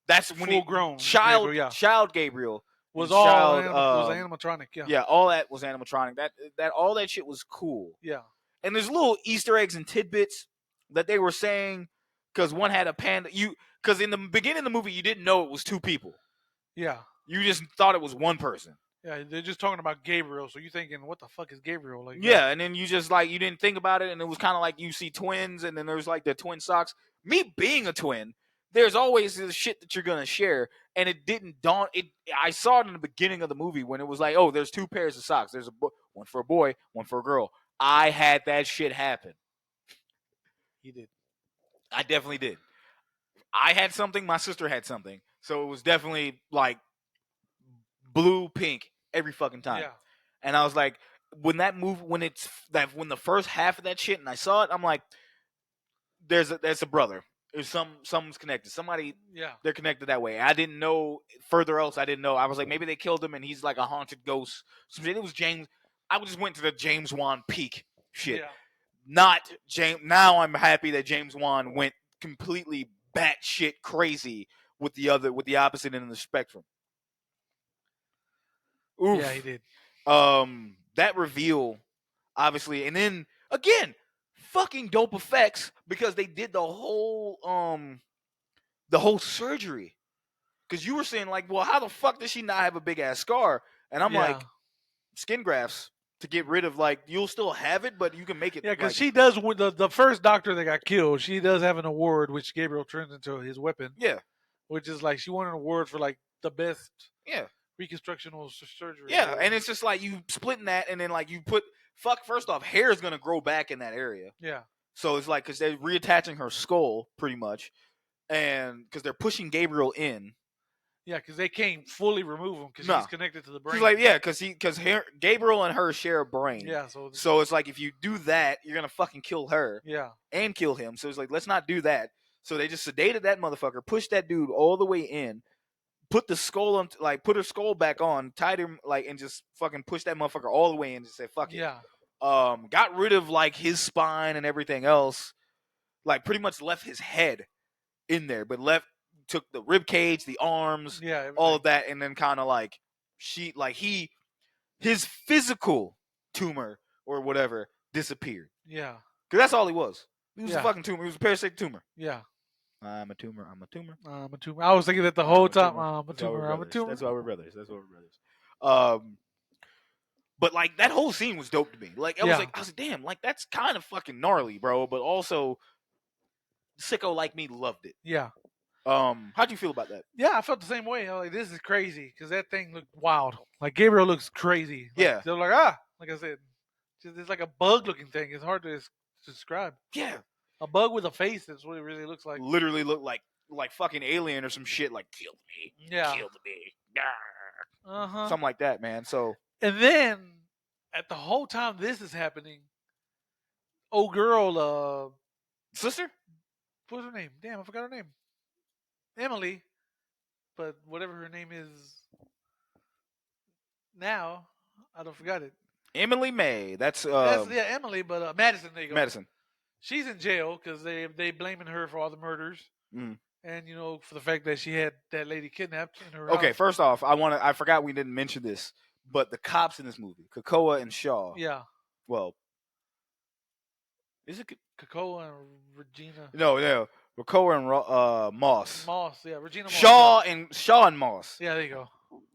that's when he- full grown child Gabriel, yeah. child Gabriel was and all child, was animatronic. Yeah. yeah, all that was animatronic. That all that shit was cool. Yeah. And there's little Easter eggs and tidbits that they were saying because one had a panda. Because in the beginning of the movie you didn't know it was two people. Yeah. You just thought it was one person. Yeah, they're just talking about Gabriel, so you're thinking, what the fuck is Gabriel? Like, Yeah, and then you just like you didn't think about it, and it was kind of like you see twins, and then there's like the twin socks. Me being a twin, there's always this shit that you're gonna share, and it didn't dawn. It I saw it in the beginning of the movie when it was like, oh, there's two pairs of socks. There's one for a boy, one for a girl. I had that shit happen. He did. I definitely did. I had something. My sister had something, so it was definitely like blue, pink every fucking time. Yeah. And I was like, when when the first half of that shit, and I saw it, I'm like, there's a brother. There's someone's connected. Somebody, Yeah. they're connected that way. I didn't know further else. I didn't know. I was like, maybe they killed him and he's like a haunted ghost. So it was James. I just went to the James Wan peak shit. Yeah. Not James. Now I'm happy that James Wan went completely batshit crazy with the opposite end of the spectrum. Oof. Yeah, he did. That reveal, obviously, and then again, fucking dope effects because they did the whole surgery. Because you were saying like, well, how the fuck does she not have a big ass scar? And I'm like, skin grafts to get rid of like you'll still have it, but you can make it. Yeah, because like, she does. With the first doctor that got killed, she does have an award, which Gabriel turns into his weapon. Yeah, which is like she won an award for like the best. Yeah. Reconstructional surgery. Yeah, and it's just like you splitting that, and then like you put first off, hair is gonna grow back in that area. Yeah. So it's like because they're reattaching her skull pretty much, and because they're pushing Gabriel in. Yeah, because they can't fully remove him because he's connected to the brain. He's like, yeah, because Gabriel and her share a brain. Yeah, so it's like if you do that, you're gonna fucking kill her. Yeah. And kill him. So it's like let's not do that. So they just sedated that motherfucker, pushed that dude all the way in, put the skull on, like put her skull back on, tied him like, and just fucking pushed that motherfucker all the way in and just said fuck it. Yeah. Got rid of like his spine and everything else, like pretty much left his head in there, but took the rib cage, the arms, all of that, and then kind of like his physical tumor or whatever disappeared. Yeah. Because that's all he was. He was a fucking tumor. He was a parasitic tumor. Yeah. I'm a tumor. I'm a tumor. I'm a tumor. I was thinking that the whole time. I'm a tumor. I'm a tumor. That's why we're brothers. But like that whole scene was dope to me. Like I was like, damn, like that's kind of fucking gnarly, bro. But also, sicko like me loved it. Yeah. How'd you feel about that? Yeah, I felt the same way. I was like, this is crazy because that thing looked wild. Like Gabriel looks crazy. Like, yeah. They're like, like I said, it's like a bug-looking thing. It's hard to describe. Yeah. A bug with a face is what it really looks like. Literally looked like fucking alien or some shit. Like killed me. Yeah. Killed me. Something like that, man. So. And then at the whole time this is happening, old girl, sister. What's her name? Damn, I forgot her name. Emily, but whatever her name is now, I don't forgot it. Emily May. That's That's Emily, but Madison. There you go. medicine. She's in jail because they blaming her for all the murders, Mm. and for the fact that she had that lady kidnapped in her Okay, house. first off, I forgot we didn't mention this, but the cops in this movie, Kakoa and Shaw. Yeah, Well, is it Cocoa and Regina no, Kakoa and Moss. Moss. Yeah, Regina Moss. Shaw and Moss. Yeah, there you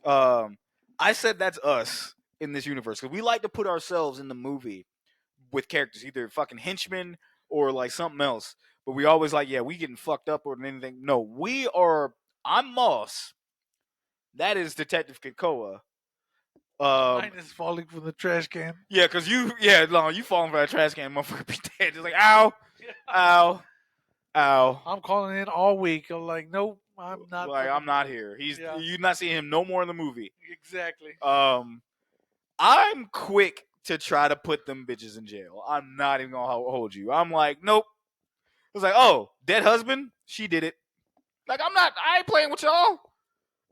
go. I said that's us in this universe because we like to put ourselves in the movie with characters, either fucking henchmen or like something else. But we always like, yeah, we getting fucked up or anything. No, we are. I'm Moss. That is Detective Kakoa. Mine is falling from the trash can. Yeah, cause you falling for that trash can, motherfucker be dead. Just like ow, ow, ow. I'm calling in all week. I'm like, nope, I'm not. Like I'm not here. You're not seeing him no more in the movie. Exactly. I'm quick to try to put them bitches in jail. I'm not even gonna hold you. I'm like, nope. It's like, oh, dead husband, she did it. Like I ain't playing with y'all.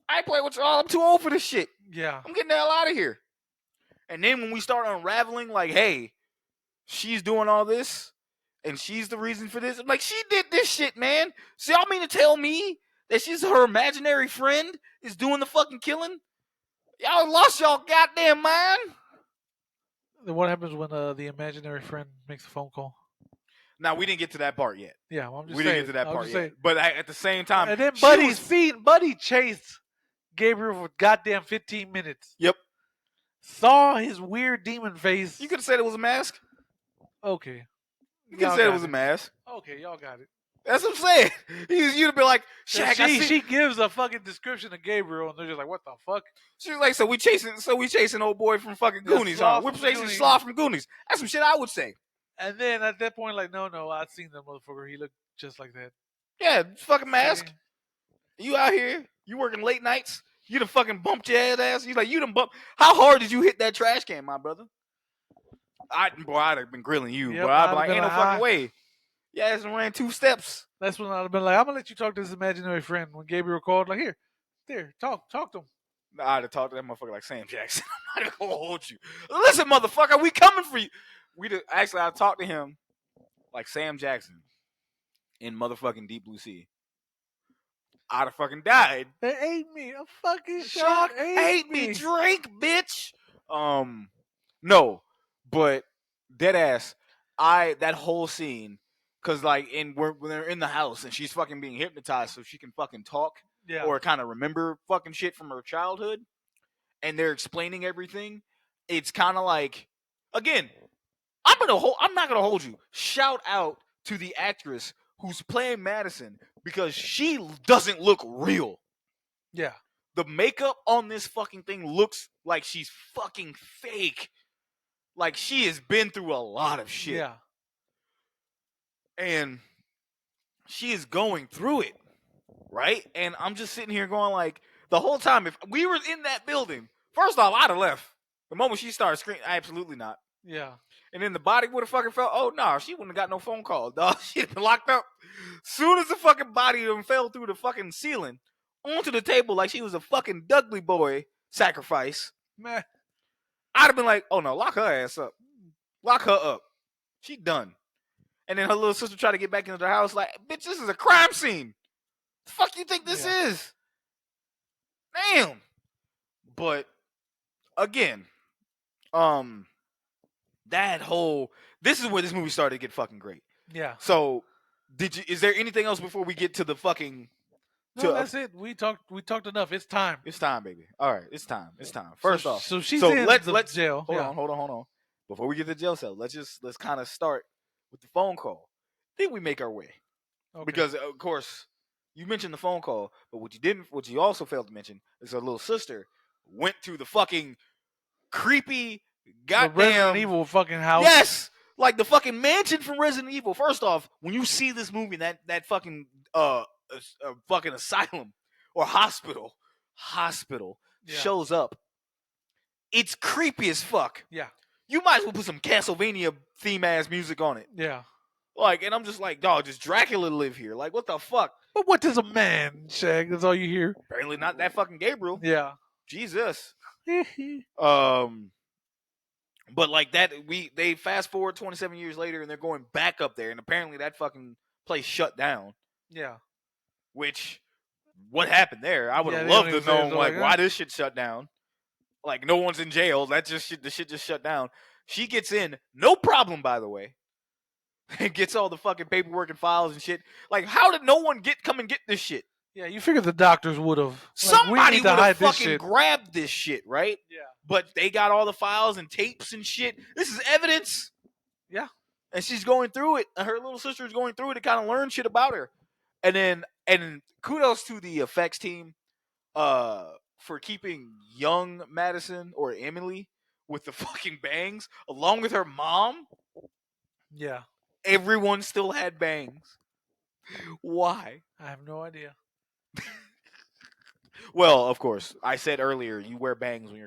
I'm too old for this shit. Yeah. I'm getting the hell out of here. And then when we start unraveling, like, hey, she's doing all this, and she's the reason for this. I'm like, she did this shit, man. So y'all mean to tell me that she's her imaginary friend is doing the fucking killing? Y'all lost y'all goddamn mind. What happens when the imaginary friend makes a phone call? Now we didn't get to that part yet. Yeah, well, I'm just We saying. didn't get to that I'm part just yet. saying. But at the same time, And then she Buddy chased Gabriel for goddamn 15 minutes. Yep. Saw his weird demon face. You could have said it was a mask. Okay. You could have said it was a mask. Okay, y'all got it. That's what I'm saying. You'd have been like, Shaq, she gives a fucking description of Gabriel, and they're just like, what the fuck? She's like, so we chasing old boy from fucking Goonies, huh? We're chasing Sloth from Goonies. That's some shit I would say. And then at that point, like, no, I've seen that motherfucker. He looked just like that. Yeah, fucking mask. You out here? You working late nights? You done fucking bumped your ass. You like you done bumped. How hard did you hit that trash can, my brother? I'd have been grilling you, Yep, but I'd be like, ain't no fucking way. Yeah, I just ran 2 steps. That's when I'd have been like, I'm gonna let you talk to this imaginary friend. When Gabriel called, like, there, talk to him. I'd have talked to that motherfucker like Sam Jackson. I'm not gonna hold you. Listen, motherfucker, we coming for you. Actually, I talked to him like Sam Jackson in motherfucking Deep Blue Sea. I'd have fucking died. They ate me. A fucking shark ate me. Drink, bitch. No, but dead ass. That whole scene, cause like when they're in the house and she's fucking being hypnotized so she can fucking talk or kind of remember fucking shit from her childhood, and they're explaining everything. It's kind of like, again, I'm not gonna hold you. Shout out to the actress who's playing Madison because she doesn't look real. Yeah. The makeup on this fucking thing looks like she's fucking fake. Like she has been through a lot of shit. Yeah. And she is going through it. Right? And I'm just sitting here going like, the whole time, if we were in that building, first off, I'd have left. The moment she started screaming, absolutely not. Yeah. And then the body would have fucking fell. Oh, no, she wouldn't have got no phone call, dog. She'd have been locked up. Soon as the fucking body fell through the fucking ceiling onto the table like she was a fucking Dudley boy sacrifice, man, I'd have been like, oh, no, lock her ass up. Lock her up. She done. And then her little sister tried to get back into the house like, bitch, this is a crime scene. The fuck you think this is? Damn. But, again, this is where this movie started to get fucking great. Yeah. So, is there anything else before we get to the fucking? No, that's it. We talked enough. It's time. It's time, baby. All right, it's time. First off, so she's in let's jail. Hold on. Before we get to the jail cell, let's kind of start with the phone call. Then we make our way, because of course you mentioned the phone call, but what you also failed to mention is her little sister went to the fucking creepy goddamn Resident Evil fucking house. Yes, like the fucking mansion from Resident Evil. First off, when you see this movie, that fucking fucking asylum or hospital shows up, it's creepy as fuck. Yeah, you might as well put some Castlevania theme ass music on it. Yeah, Like, and I'm just like, dog, does Dracula live here? Like, what the fuck? But what does a man, Shag? That's all you hear. Apparently not that fucking Gabriel. Yeah. Jesus. Um, but like that, they fast forward 27 years later, and they're going back up there, and apparently that fucking place shut down. Yeah. Which, what happened there? I would Yeah, have they don't loved to even say know it. They're like like, why this shit shut down. Like no one's in jail. That just shit, the shit just shut down. She gets in, no problem, by the way. And gets all the fucking paperwork and files and shit. Like, how did no one come and get this shit? Yeah, you figure the doctors would have. Like, we Somebody need to would have hide this fucking shit. grabbed this shit, right? Yeah. But they got all the files and tapes and shit. This is evidence. Yeah. And she's going through it. And her little sister's going through it to kind of learn shit about her. And kudos to the effects team for keeping young Madison or Emily with the fucking bangs along with her mom. Yeah. Everyone still had bangs. Why? I have no idea. Well, of course, I said earlier you wear bangs when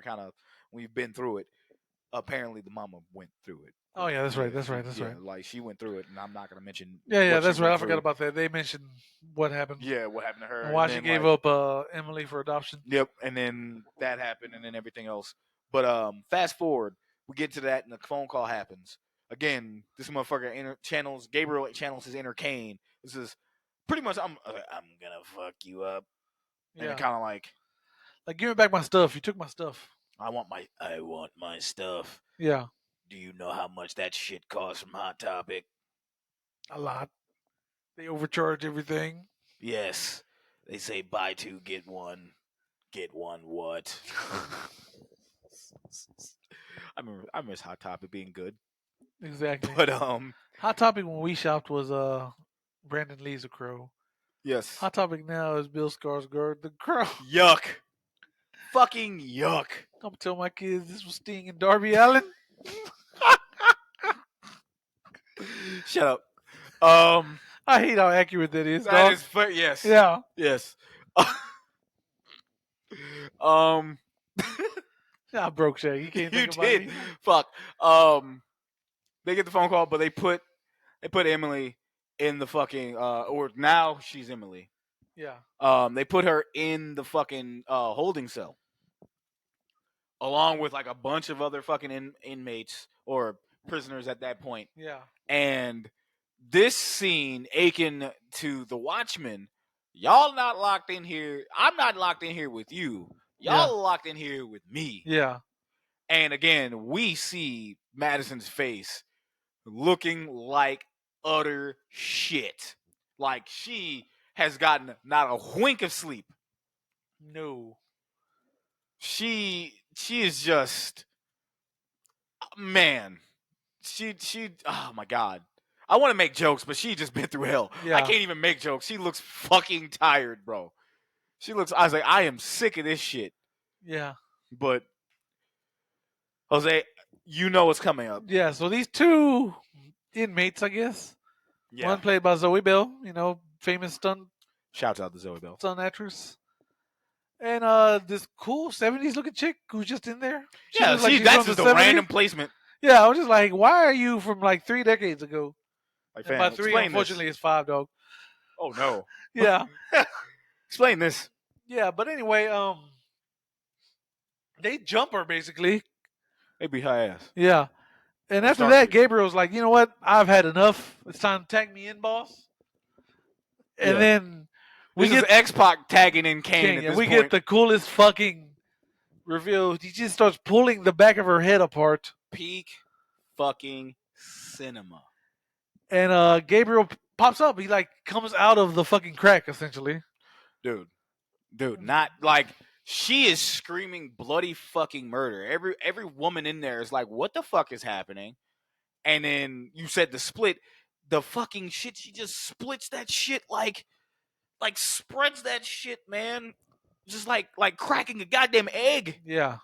you've been through it. Apparently, the mama went through it. Oh yeah, that's right. That's right. That's right. Like she went through it, and I'm not gonna mention. Yeah, what that's she right. went I forgot through. about that. They mentioned what happened. Yeah, what happened to her, And why she then, gave like, up Emily for adoption. Yep, and then that happened, and then everything else. But fast forward, we get to that, and the phone call happens. Again, this motherfucker channels Gabriel channels his inner Cain. This is pretty much I'm gonna fuck you up, and Yeah. kind of like Give me back my stuff. You took my stuff. I want my stuff. Yeah. Do you know how much that shit costs from Hot Topic? A lot. They overcharge everything. Yes, they say buy two get one. Get one what? I miss Hot Topic being good. Exactly. But Hot Topic when we shopped was Brandon Lee's a Crow. yes. Hot Topic now is Bill Skarsgård the Crow. Yuck. Fucking yuck. I'm gonna tell my kids this was Sting and Darby Allin. Shut up. I hate how accurate that is. That dog. is yes. Yeah. Yes. I broke Shaq. You can't You think about did. me. Fuck. They get the phone call, but they put Emily in the fucking or now she's Emily. Yeah. They put her in the fucking holding cell. Along with like a bunch of other fucking inmates or prisoners at that point. Yeah. And this scene, akin to the Watchmen, y'all not locked in here. I'm not locked in here with you. Y'all are locked in here with me. Yeah. And again, we see Madison's face looking like utter shit. Like she has gotten not a wink of sleep. No. She is just, man. She oh my god. I want to make jokes, but she just been through hell. Yeah. I can't even make jokes. She looks fucking tired, bro. I was like, I am sick of this shit. Yeah. But Jose, you know what's coming up. Yeah. So these two inmates, I guess. Yeah. One played by Zoe Bell, famous Shouts out to Zoe Bell. stunt actress. And this cool 70s looking chick who's just in there. Yeah, looks like see, she's that's from just the a 70s. random placement. Yeah, I was just like, why are you from like 3 decades ago? Like, And fam, by 3, explain unfortunately, this. it's 5, dog. Oh no. Yeah. Explain this. Yeah, but anyway, they jump her basically. They beat her ass. Yeah. And Or after start that, to. Gabriel's like, you know what? I've had enough. It's time to tag me in, boss. And Yeah. then we This get is X-Pac tagging in Kane King, at and this we point. get the coolest fucking reveal. He just starts pulling the back of her head apart. Peak fucking cinema. And Gabriel pops up. He like comes out of the fucking crack, essentially. Dude, not like she is screaming bloody fucking murder. Every woman in there is like, what the fuck is happening? And then you said the split, the fucking shit. She just splits that shit like spreads that shit, man. Just like cracking a goddamn egg. Yeah.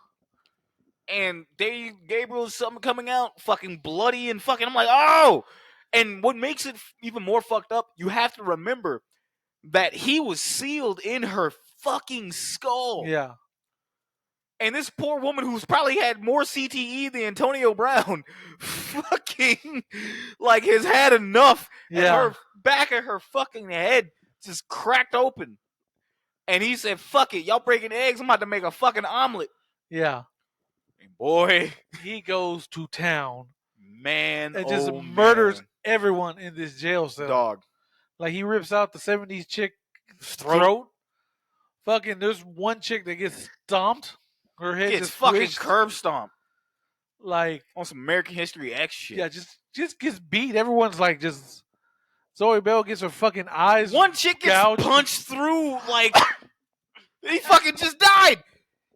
And Gabriel's something coming out fucking bloody and fucking. I'm like, oh. And what makes it even more fucked up, you have to remember that he was sealed in her fucking skull. Yeah. And this poor woman who's probably had more CTE than Antonio Brown, fucking, like, has had enough. And her back of her fucking head just cracked open. And he said, fuck it, y'all breaking eggs, I'm about to make a fucking omelet. Yeah. And boy, he goes to town. Man, and just murders man. everyone in this jail cell. Dog. Like he rips out the 70s chick throat. Fucking, there's one chick that gets stomped. Her head gets just fucking squished. curb stomped. Like on some American History X shit. Yeah, just gets beat. Everyone's like just. Zoe Bell gets her fucking eyes. One chick gets gouged. punched through like he fucking just died.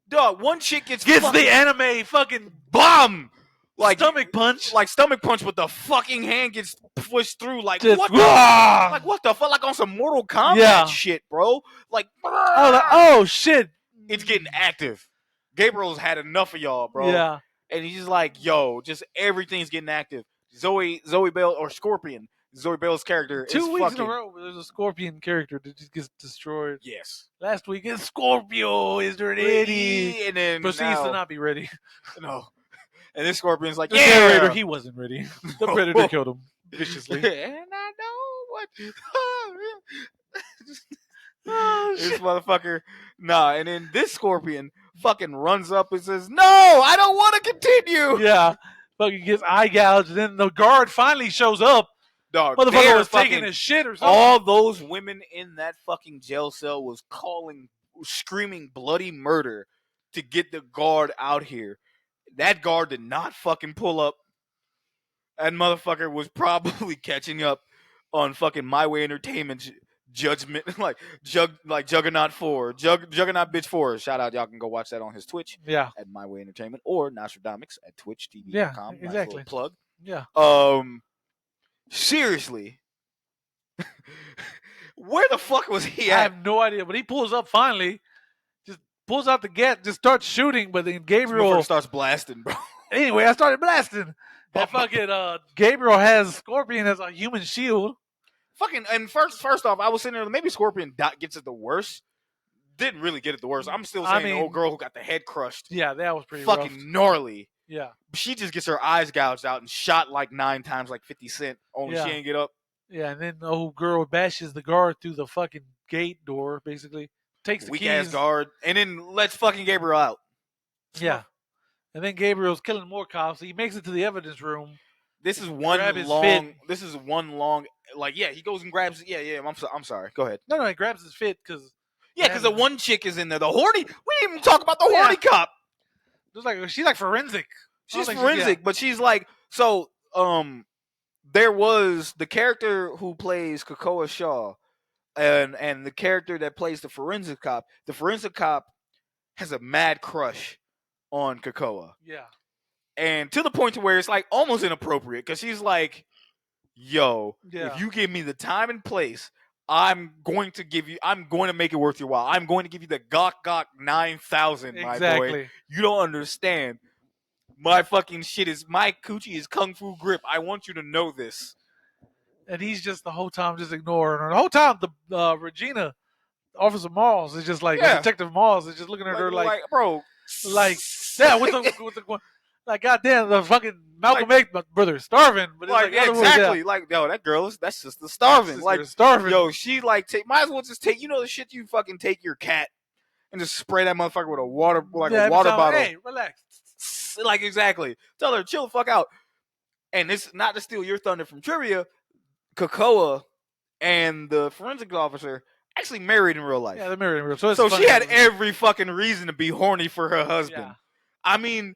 Dog, one chick gets the anime fucking bomb. Like stomach punch. Like stomach punch, but the fucking hand gets pushed through. Like just, what the fuck? Like on some Mortal Kombat shit, bro. Like oh shit. It's getting active. Gabriel's had enough of y'all, bro. Yeah. And he's like, yo, just everything's getting active. Zoe Bell or Scorpion. Zoe Bell's character 2 is weeks fucking... in a row there's a Scorpion character that just gets destroyed. Yes. Last week it's Scorpio is ready. And then proceeds to not be ready. No. And this Scorpion's like, the narrator, he wasn't ready. The Predator killed him viciously. And I know what... Oh, this motherfucker... Nah, and then this Scorpion fucking runs up and says, no, I don't want to continue. Yeah. Fucking gets eye gouged. And then the guard finally shows up. Dog, motherfucker was taking his shit or something. All those women in that fucking jail cell was screaming bloody murder to get the guard out here. That guard did not fucking pull up. That motherfucker was probably catching up on fucking My Way Entertainment's judgment, like Juggernaut 4, Juggernaut Bitch 4. Shout out, y'all can go watch that on his Twitch. Yeah. At My Way Entertainment or Nostradamus at twitchtv.com. Yeah, exactly. Nice plug. Yeah. Seriously. Where the fuck was he at? I have no idea, but he pulls up finally, just pulls out the gat, just starts shooting, but then Gabriel starts blasting, bro. Anyway, I started blasting. That fucking Gabriel has Scorpion as a human shield. Fucking, and first off, I was sitting there, maybe Scorpion gets it the worst. Didn't really get it the worst. I'm still saying the old girl who got the head crushed. Yeah, that was pretty fucking rough. Gnarly. Yeah. She just gets her eyes gouged out and shot like 9 times like 50 Cent. Only she ain't get up. Yeah, and then the old girl bashes the guard through the fucking gate door, basically. Takes the weak keys. Ass guard, and then lets fucking Gabriel out. Yeah. And then Gabriel's killing more cops. So he makes it to the evidence room. This is one long, like, he goes and grabs, I'm sorry, go ahead. No, he grabs his fit because... Yeah, because the one chick is in there, the horny, we didn't even talk about the horny cop. She's like forensic. She's forensic, but she's like, so, there was the character who plays Kakoa Shaw and the character that plays the forensic cop. The forensic cop has a mad crush on Kakoa. Yeah. And to the point to where it's like almost inappropriate because she's like, yo, if you give me the time and place, I'm going to make it worth your while. I'm going to give you the Gok 9000, my boy. You don't understand. My fucking shit my coochie is kung fu grip. I want you to know this. And he's just the whole time just ignoring her. The whole time, the Regina, Officer Malls, is just like, Detective Malls is just looking at her like, bro. Like, with the like, goddamn, the fucking Malcolm X brother is starving. But it's exactly. Like, yo, that girl that's just the starving. Like, starving. Yo, she like might as well just take, the shit you fucking take your cat and just spray that motherfucker with a water bottle. Hey, relax. Like, exactly. Tell her, chill the fuck out. And it's not to steal your thunder from trivia. Kakoa and the forensic officer actually married in real life. Yeah, they're married in real life. So she had every fucking reason to be horny for her husband. Yeah. I mean,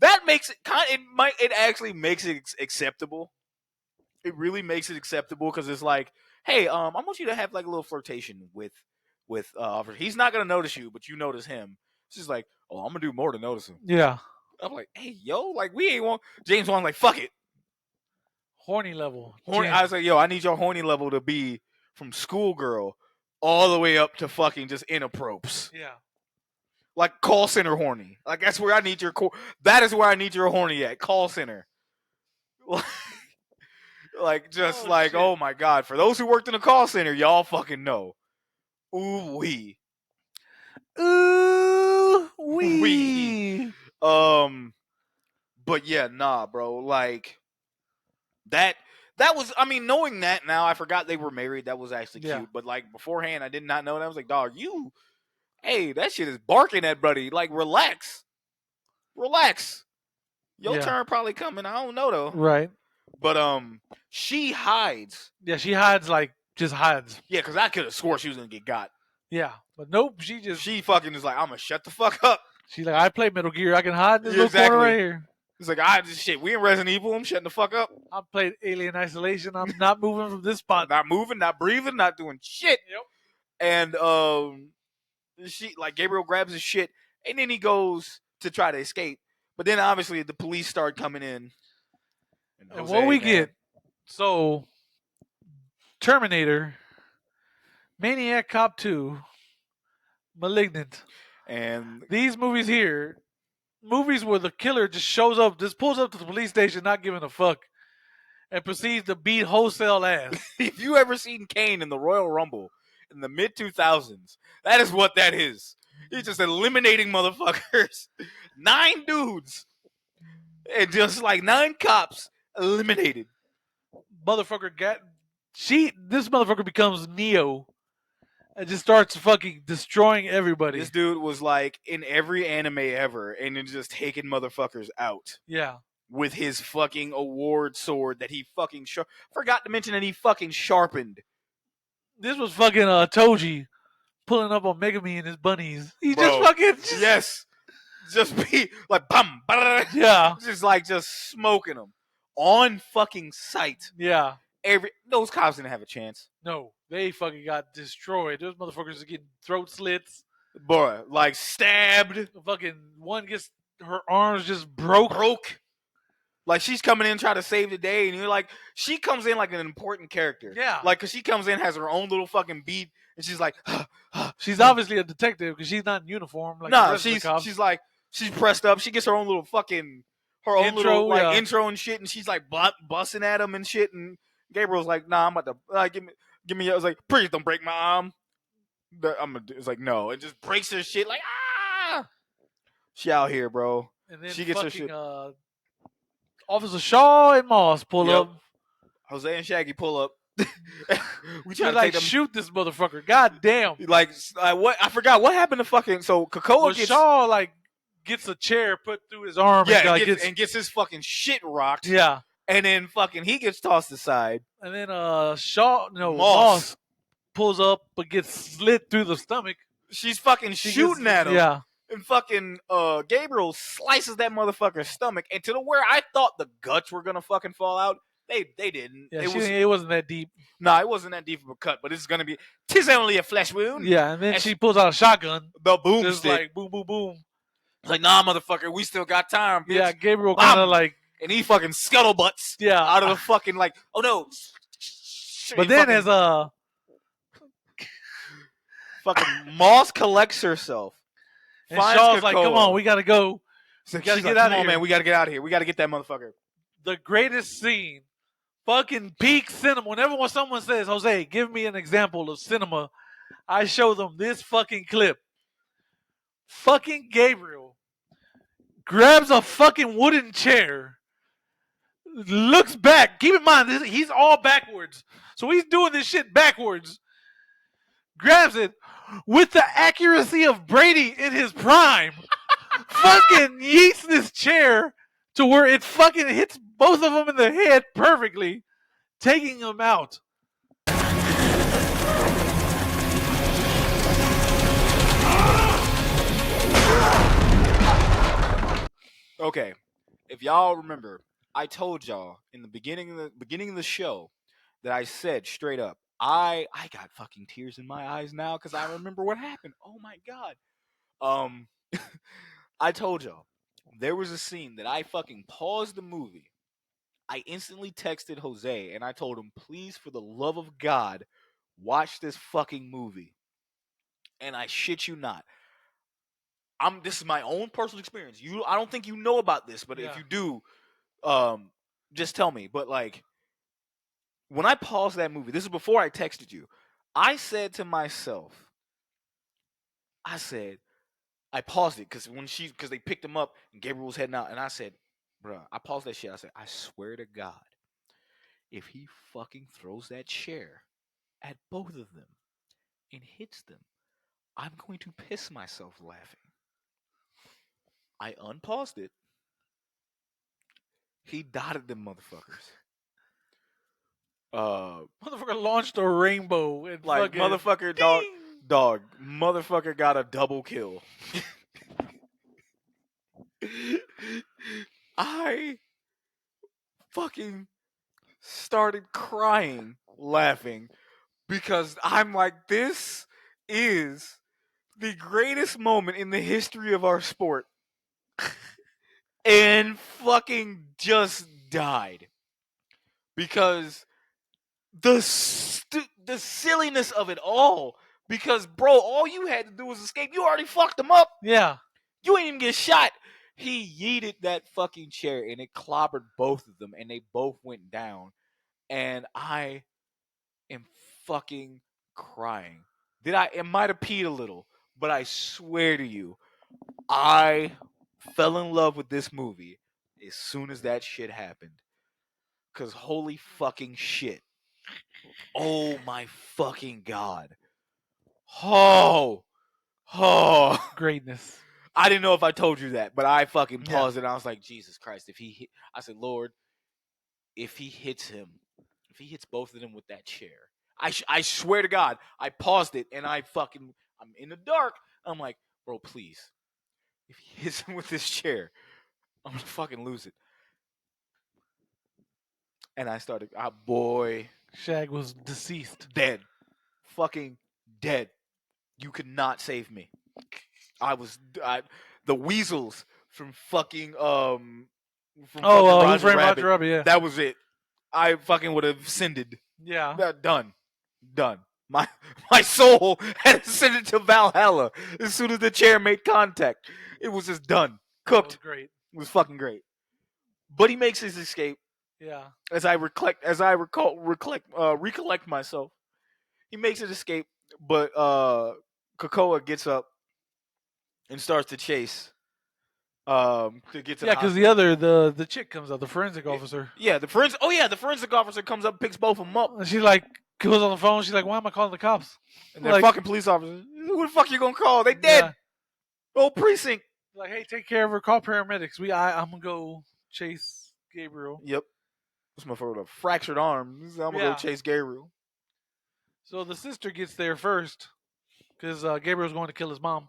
that makes it it actually makes it acceptable. It really makes it acceptable because it's like, hey, I want you to have like a little flirtation with he's not gonna notice you, but you notice him. She's like, oh, I'm gonna do more to notice him. Yeah. I'm like, hey, yo, like we ain't want James Wan like, fuck it. Horny level. I was like, yo, I need your horny level to be from schoolgirl all the way up to fucking just inappropriate. Yeah. Like call center horny. Like that's where I need that is where I need your horny at. Call center. Like just shit. Oh my God. For those who worked in a call center, y'all fucking know. Ooh wee. Ooh wee. But yeah, nah, bro. Like that. That was. I mean, knowing that now, I forgot they were married. That was actually Yeah. cute. But like beforehand, I did not know that. I was like, dog, you. Hey, that shit is barking at buddy. Like, relax, relax. Your Yeah. turn probably coming. I don't know though. Right. But she hides. Yeah, she hides like just hides. Yeah, because I could have swore she was gonna get got. Yeah, but nope. She just She fucking is like, I'm gonna shut the fuck up. she's like, I play Metal Gear. I can hide in this Yeah, little corner right exactly. here. It's like, I just shit. We in Resident Evil. I'm shutting the fuck up. I played Alien Isolation. I'm not moving from this spot. Not moving, not breathing, not doing shit. Yep. And she like Gabriel grabs his shit and then he goes to try to escape. But then obviously the police start coming in. And Jose, what we man, get, so Terminator, Maniac Cop 2, Malignant. and These movies here, movies where the killer just shows up, just pulls up to the police station, not giving a fuck, and proceeds to beat wholesale ass. if you ever seen Kane in the Royal Rumble in the mid 2000s, that is what that is. He's just eliminating motherfuckers. 9 dudes. And just like 9 cops eliminated. Motherfucker this motherfucker becomes Neo and just starts fucking destroying everybody. This dude was like in every anime ever and then just taking motherfuckers out Yeah. with his fucking award sword that he fucking forgot to mention that he fucking sharpened. This was fucking Toji pulling up on Megami and his bunnies. He Bro, just fucking yes. Just be like bum, yeah. just smoking them on fucking sight. Yeah. Those cops didn't have a chance. No, they fucking got destroyed. Those motherfuckers are getting throat slits. Boy, like stabbed. Fucking one gets her arms just broke. Like she's coming in trying to save the day, and you're like, she comes in like an important character. Yeah. Like, cause she comes in, has her own little fucking beat, and she's like, she's obviously a detective because she's not in uniform. Like no, the rest of the cops. she's like, she's pressed up. She gets her own little fucking, her own Intro, little like yeah. intro and shit, and she's like busting at him and shit. And Gabriel's like, nah, I'm about to give me. I was like, please don't break my arm. It's like no, it just breaks her shit. Like she out here, bro. And then she gets her fucking shit. Officer Shaw and Moss pull Yep. up. Jose and Shaggy pull up. We try They to like take them. shoot this motherfucker. God damn. Like what? I forgot what happened to fucking. So Krakoa Well, gets Shaw like gets a chair put through his arm. yeah, and gets his fucking shit rocked. yeah. And then fucking he gets tossed aside. And then Moss pulls up but gets slit through the stomach. She's fucking shooting at him. Yeah. And fucking Gabriel slices that motherfucker's stomach, and to the where I thought the guts were gonna fucking fall out, they didn't. Yeah, It wasn't that deep. it wasn't that deep of a cut, but it's gonna be. 'Tis only a flesh wound. Yeah, and then she pulls out a shotgun. The boomstick. Just like boom, boom, boom. It's like, nah, motherfucker, we still got time. Bitch. Yeah, Gabriel kind of like. And he fucking scuttlebutts. Yeah. Out of the fucking like, oh no. But then fucking, as fucking Moss collects herself. And Shaw's like, come on, we gotta go. We gotta get out of here. Man, we gotta get out of here. We gotta get that motherfucker. The greatest scene. Fucking peak cinema. Whenever someone says, Jose, give me an example of cinema, I show them this fucking clip. Fucking Gabriel grabs a fucking wooden chair, looks back. Keep in mind, he's all backwards. So he's doing this shit backwards. Grabs it with the accuracy of Brady in his prime. Fucking yeets this chair to where it fucking hits both of them in the head perfectly, taking them out. Okay, if y'all remember, I told y'all in the beginning of the show that I said straight up, I got fucking tears in my eyes now because I remember what happened. Oh my god. I told y'all there was a scene that I fucking paused the movie. I instantly texted Jose and I told him, please, for the love of God, watch this fucking movie. And I shit you not. This is my own personal experience. I don't think you know about this, but if you do, just tell me. But like, when I paused that movie, this is before I texted you. I said to myself, I paused it because they picked him up and Gabriel was heading out, and I said, Bruh, I paused that shit. I said, I swear to God, if he fucking throws that chair at both of them and hits them, I'm going to piss myself laughing. I unpaused it. He dotted them motherfuckers. Motherfucker launched a rainbow and Like fucking motherfucker, ding! motherfucker got a double kill. I fucking started crying, laughing, because I'm like, this is the greatest moment in the history of our sport, and fucking just died because the silliness of it all. Because bro, all you had to do was escape. You already fucked them up. Yeah. You ain't even get shot. He yeeted that fucking chair and it clobbered both of them, and they both went down. And I am fucking crying. It might have peed a little, but I swear to you, I fell in love with this movie as soon as that shit happened. Cause holy fucking shit. Oh my fucking god. Oh. Oh. Greatness. I didn't know if I told you that, but I fucking Yeah. paused it and I was like, Jesus Christ, if he hit, I said, Lord, if he hits both of them with that chair, I swear to God, I paused it and I'm in the dark. I'm like, bro, please, if he hits him with this chair, I'm gonna fucking lose it. And I started, boy, Shag was deceased. dead, fucking dead. You could not save me. The weasels from fucking from fucking Who Roger Framed Rabbit. Roger Rabbit? Yeah. That was it. I fucking would have ascended. Yeah. Done. My soul had ascended to Valhalla as soon as the chair made contact. It was just done. That was Cooked. great. It was fucking great. But he makes his escape. Yeah. As I recollect myself. He makes his escape, but Krakoa gets up and starts to chase. To get to Yeah, the because hospital. the chick comes out, the forensic officer. Yeah, the forensic officer comes up, picks both of them up, And she like goes on the phone. She's like, "Why am I calling the cops?" and they're Like, fucking police officers. Who the fuck you gonna call? They dead. yeah. Whole precinct. Like, hey, take care of her. Call paramedics. I'm gonna go chase Gabriel. Yep. This motherfucker with a fractured arm. I'm gonna go Yeah. chase Gabriel. So the sister gets there first because Gabriel's going to kill his mom.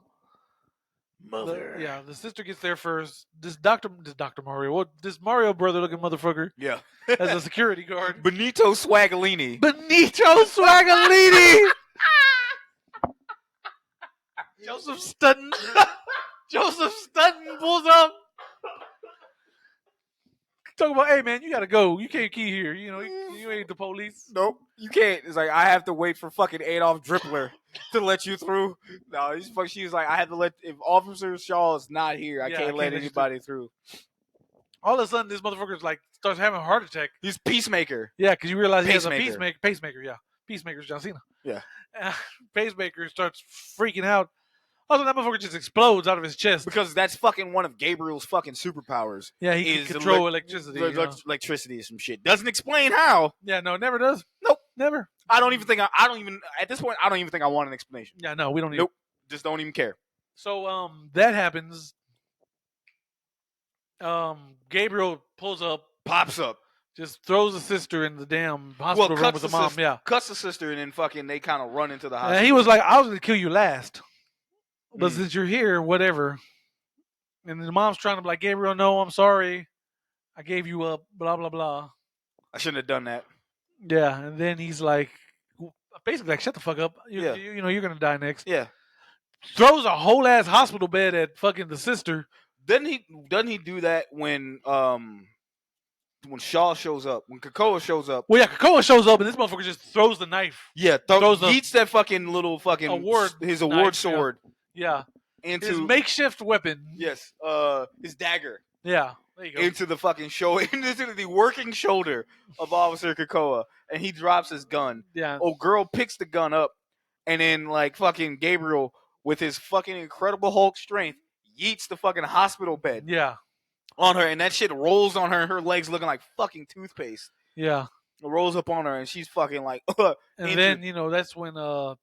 Mother. The sister gets there first. This Doctor Mario, this Mario brother looking motherfucker, Yeah. as a security guard. Benito Swagolini. Benito Swagolini. Joseph Stutton. Joseph Stutton pulls up. Talking about, hey man, you gotta go. You can't key here. You know, you ain't the police. Nope, you can't. It's like I have to wait for fucking Adolf Drippler to let you through. No, she's like I have to let if Officer Shaw is not here, I can't let anybody through. All of a sudden, this motherfucker's like starts having a heart attack. He's Peacemaker. Yeah, because you realize he has a Pacemaker. pacemaker. Yeah, Peacemaker's John Cena. Yeah. Pacemaker starts freaking out. Also, that motherfucker just explodes out of his chest. Because that's fucking one of Gabriel's fucking superpowers. Yeah, he can control electricity. Electricity or some shit. Doesn't explain how. Yeah, no, it never does. Nope. Never. I don't even think at this point I don't even think I want an explanation. Yeah, no, we don't need. Nope. Just don't even care. So that happens. Gabriel pulls up, Pops up. just throws the sister in the damn hospital room with the mom. Yeah, cuts the sister, and then fucking they kind of run into the hospital. and he was like, "I was gonna kill you last, but since you're here, whatever." And the mom's trying to be like, "Gabriel, no, I'm sorry, I gave you up." Blah blah blah. I shouldn't have done that. Yeah, and then he's like, basically like, "Shut the fuck up. Yeah. You know you're gonna die next." Yeah. Throws a whole ass hospital bed at fucking the sister. Doesn't he do that when Shaw shows up, when Krakoa shows up? Well, yeah, Krakoa shows up and this motherfucker just throws the knife. Yeah, eats that fucking little fucking his award sword. Yeah. Into his makeshift weapon. Yes, his dagger. Yeah, there you go. Into the fucking into the working shoulder of Officer Krakoa, and he drops his gun. Yeah. Oh, girl picks the gun up, and then like fucking Gabriel with his fucking Incredible Hulk strength yeets the fucking hospital bed. Yeah. on her, and that shit rolls on her, and her legs looking like fucking toothpaste. Yeah. It rolls up on her, and she's fucking like And injured. then that's when the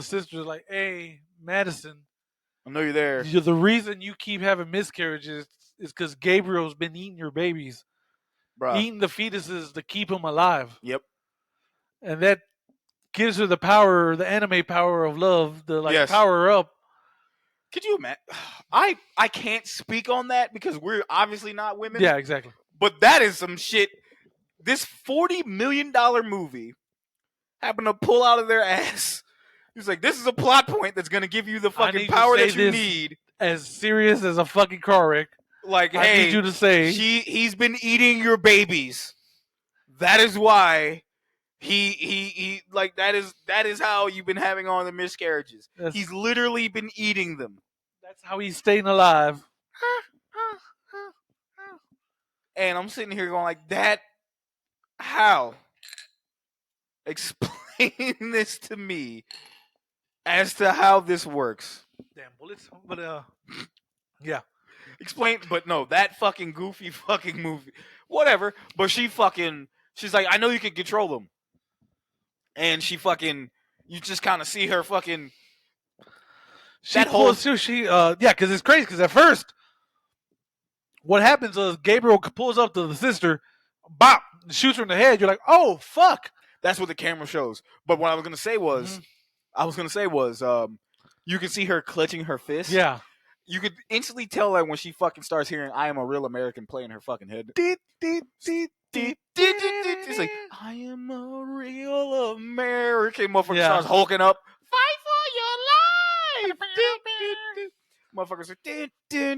sister's like, "Hey, Madison, I know you're there, the reason you keep having miscarriages is because Gabriel's been eating your babies, bruh. eating the fetuses to keep them alive." Yep. And that gives her the power, the anime power of love, to like Yes. power her up. Could you imagine? I can't speak on that because we're obviously not women. Yeah, exactly. But that is some shit. This $40 million movie happened to pull out of their ass. He's like, this is a plot point that's gonna give you the I fucking need to power say that you this need. as serious as a fucking car wreck. Like, I hey, need you to say he's been eating your babies. That is why he like that is how you've been having all the miscarriages. He's literally been eating them. that's how he's staying alive. And I'm sitting here going like, that how? Explain this to me as to how this works. Damn bullets. But yeah. Explain, but no, that fucking goofy fucking movie. Whatever. But she's like, I know you can control them. And you just kind of see her fucking. She pulls too. Because it's crazy. Because at first, what happens is Gabriel pulls up to the sister, bop, shoots her in the head. You're like, oh fuck. That's what the camera shows. But what I was gonna say was, you can see her clutching her fist. Yeah. You could instantly tell that when she fucking starts hearing "I Am a Real American" play in her fucking head. It's like, I am a real American. Motherfucker starts hulking up. Fight for your life. Motherfuckers are.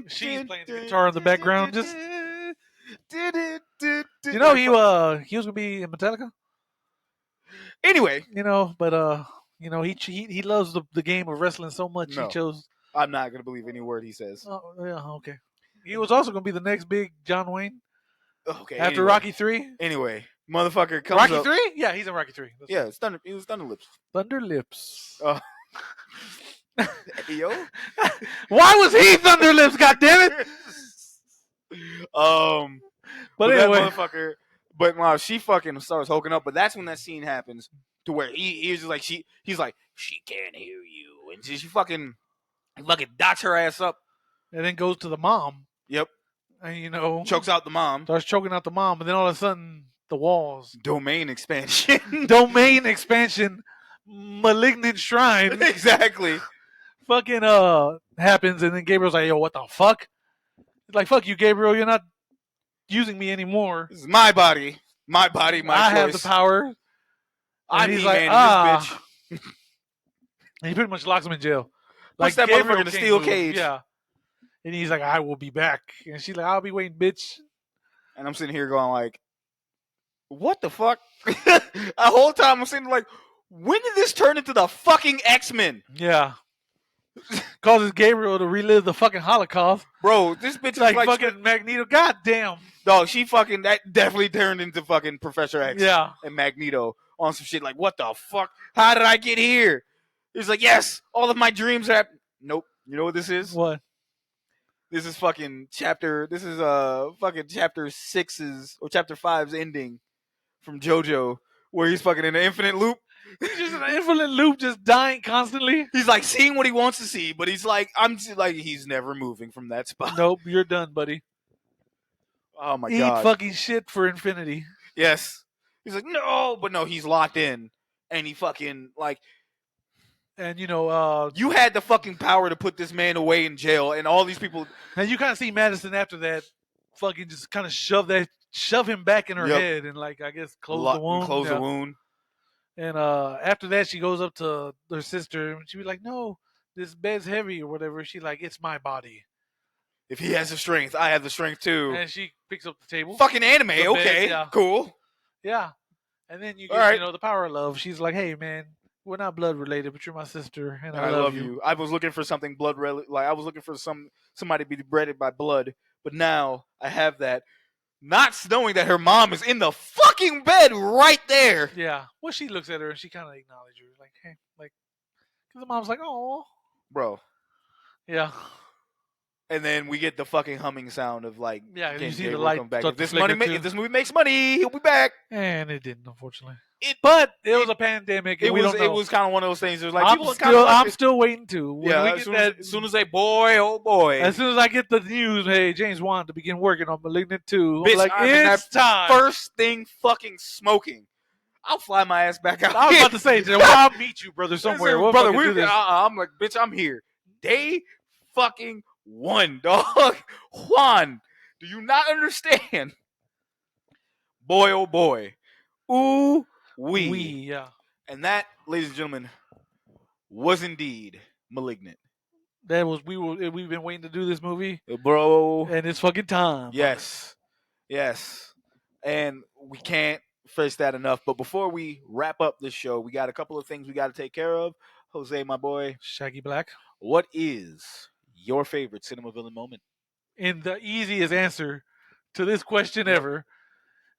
She's playing the guitar in the background. Just he was gonna be in Metallica. Anyway, but he loves the game of wrestling so much. No. He chose. I'm not gonna believe any word he says. Oh yeah, okay. He was also gonna be the next big John Wayne Okay. after anyway. Rocky 3. Anyway, motherfucker comes Rocky up. 3? Yeah, he's in Rocky 3. That's Yeah, it was Thunder Lips. Thunder Lips. Yo. Why was he Thunder Lips? God damn it! But anyway, that motherfucker. But wow, she fucking starts hulking up. But that's when that scene happens to where he's just like he's like, she can't hear you, and she fucking dots her ass up. And then goes to the mom. Yep. And chokes out the mom. Starts choking out the mom, and then all of a sudden the walls. Domain expansion. Malignant shrine. Exactly. Fucking happens, and then Gabriel's like, yo, what the fuck? He's like, fuck you, Gabriel, you're not using me anymore. This is my body. My body, my choice. I have the power. I'm he's like, this bitch. And he pretty much locks him in jail. Puts that motherfucker in a steel cage. Yeah. And he's like, I will be back. And she's like, I'll be waiting, bitch. And I'm sitting here going like, what the fuck? The whole time I'm sitting like, when did this turn into the fucking X-Men? Yeah. Causes Gabriel to relive the fucking Holocaust. Bro, this bitch is like fucking Magneto. God damn. Dog, that definitely turned into fucking Professor X. Yeah. And Magneto on some shit like, what the fuck? How did I get here? He's like, yes, all of my dreams are. Nope. You know what this is? What? This is fucking chapter 6's or chapter 5's ending from JoJo, where he's fucking in an infinite loop. He's just in an infinite loop, just dying constantly. He's like seeing what he wants to see, but he's like, he's never moving from that spot. Nope, you're done, buddy. Oh my god. Eat fucking shit for infinity. Yes. He's like, no, but no, he's locked in, and he fucking like. And you had the fucking power to put this man away in jail, and all these people. And you kind of see Madison after that, fucking just kind of shove him back in her head, and like I guess close the wound. Close the wound. And after that, she goes up to her sister, and she be like, "No, this bed's heavy or whatever." She's like, "It's my body. If he has the strength, I have the strength too." And she picks up the table. Fucking anime, okay, yeah. Cool. Yeah, and then you get the power of love. She's like, "Hey, man. We're not blood related, but you're my sister, and I love you. I was looking for something blood related. Like I was looking for somebody to be bred by blood, but now I have that. Not knowing that her mom is in the fucking bed right there. Yeah. Well, she looks at her and she kind of acknowledges her, like, hey, like, because the mom's like, oh, bro. Yeah. And then we get the fucking humming sound of like, Yeah, you can see the Gabriel light come back? start to flicker too. If this movie makes money, he'll be back. And it didn't, unfortunately. It But it was a pandemic, and we don't it know. was kind of one of those things. It was like people kind of I'm like it. still waiting to when we Yeah, get that. as soon as they boy, oh boy, As soon as I get the news, hey, James Wan to begin working on Malignant 2, I'm bitch, like, I'm in it's that time. first thing fucking smoking. I'll fly my ass back out. I was about to say, well, I'll meet you, brother, somewhere. Listen, We'll brother, fucking do this. I'm like, bitch, I'm here. Day fucking one, dog. Juan, do you not understand? Boy, oh boy. Ooh, wee. Yeah. And that, ladies and gentlemen, was indeed Malignant. That was we've been waiting to do this movie, Bro. and it's fucking time. Yes. Yes. And we can't face that enough. But before we wrap up this show, we got a couple of things we got to take care of. Jose, my boy, Shaggy Black. what is your favorite cinema villain moment? And the easiest answer to this question ever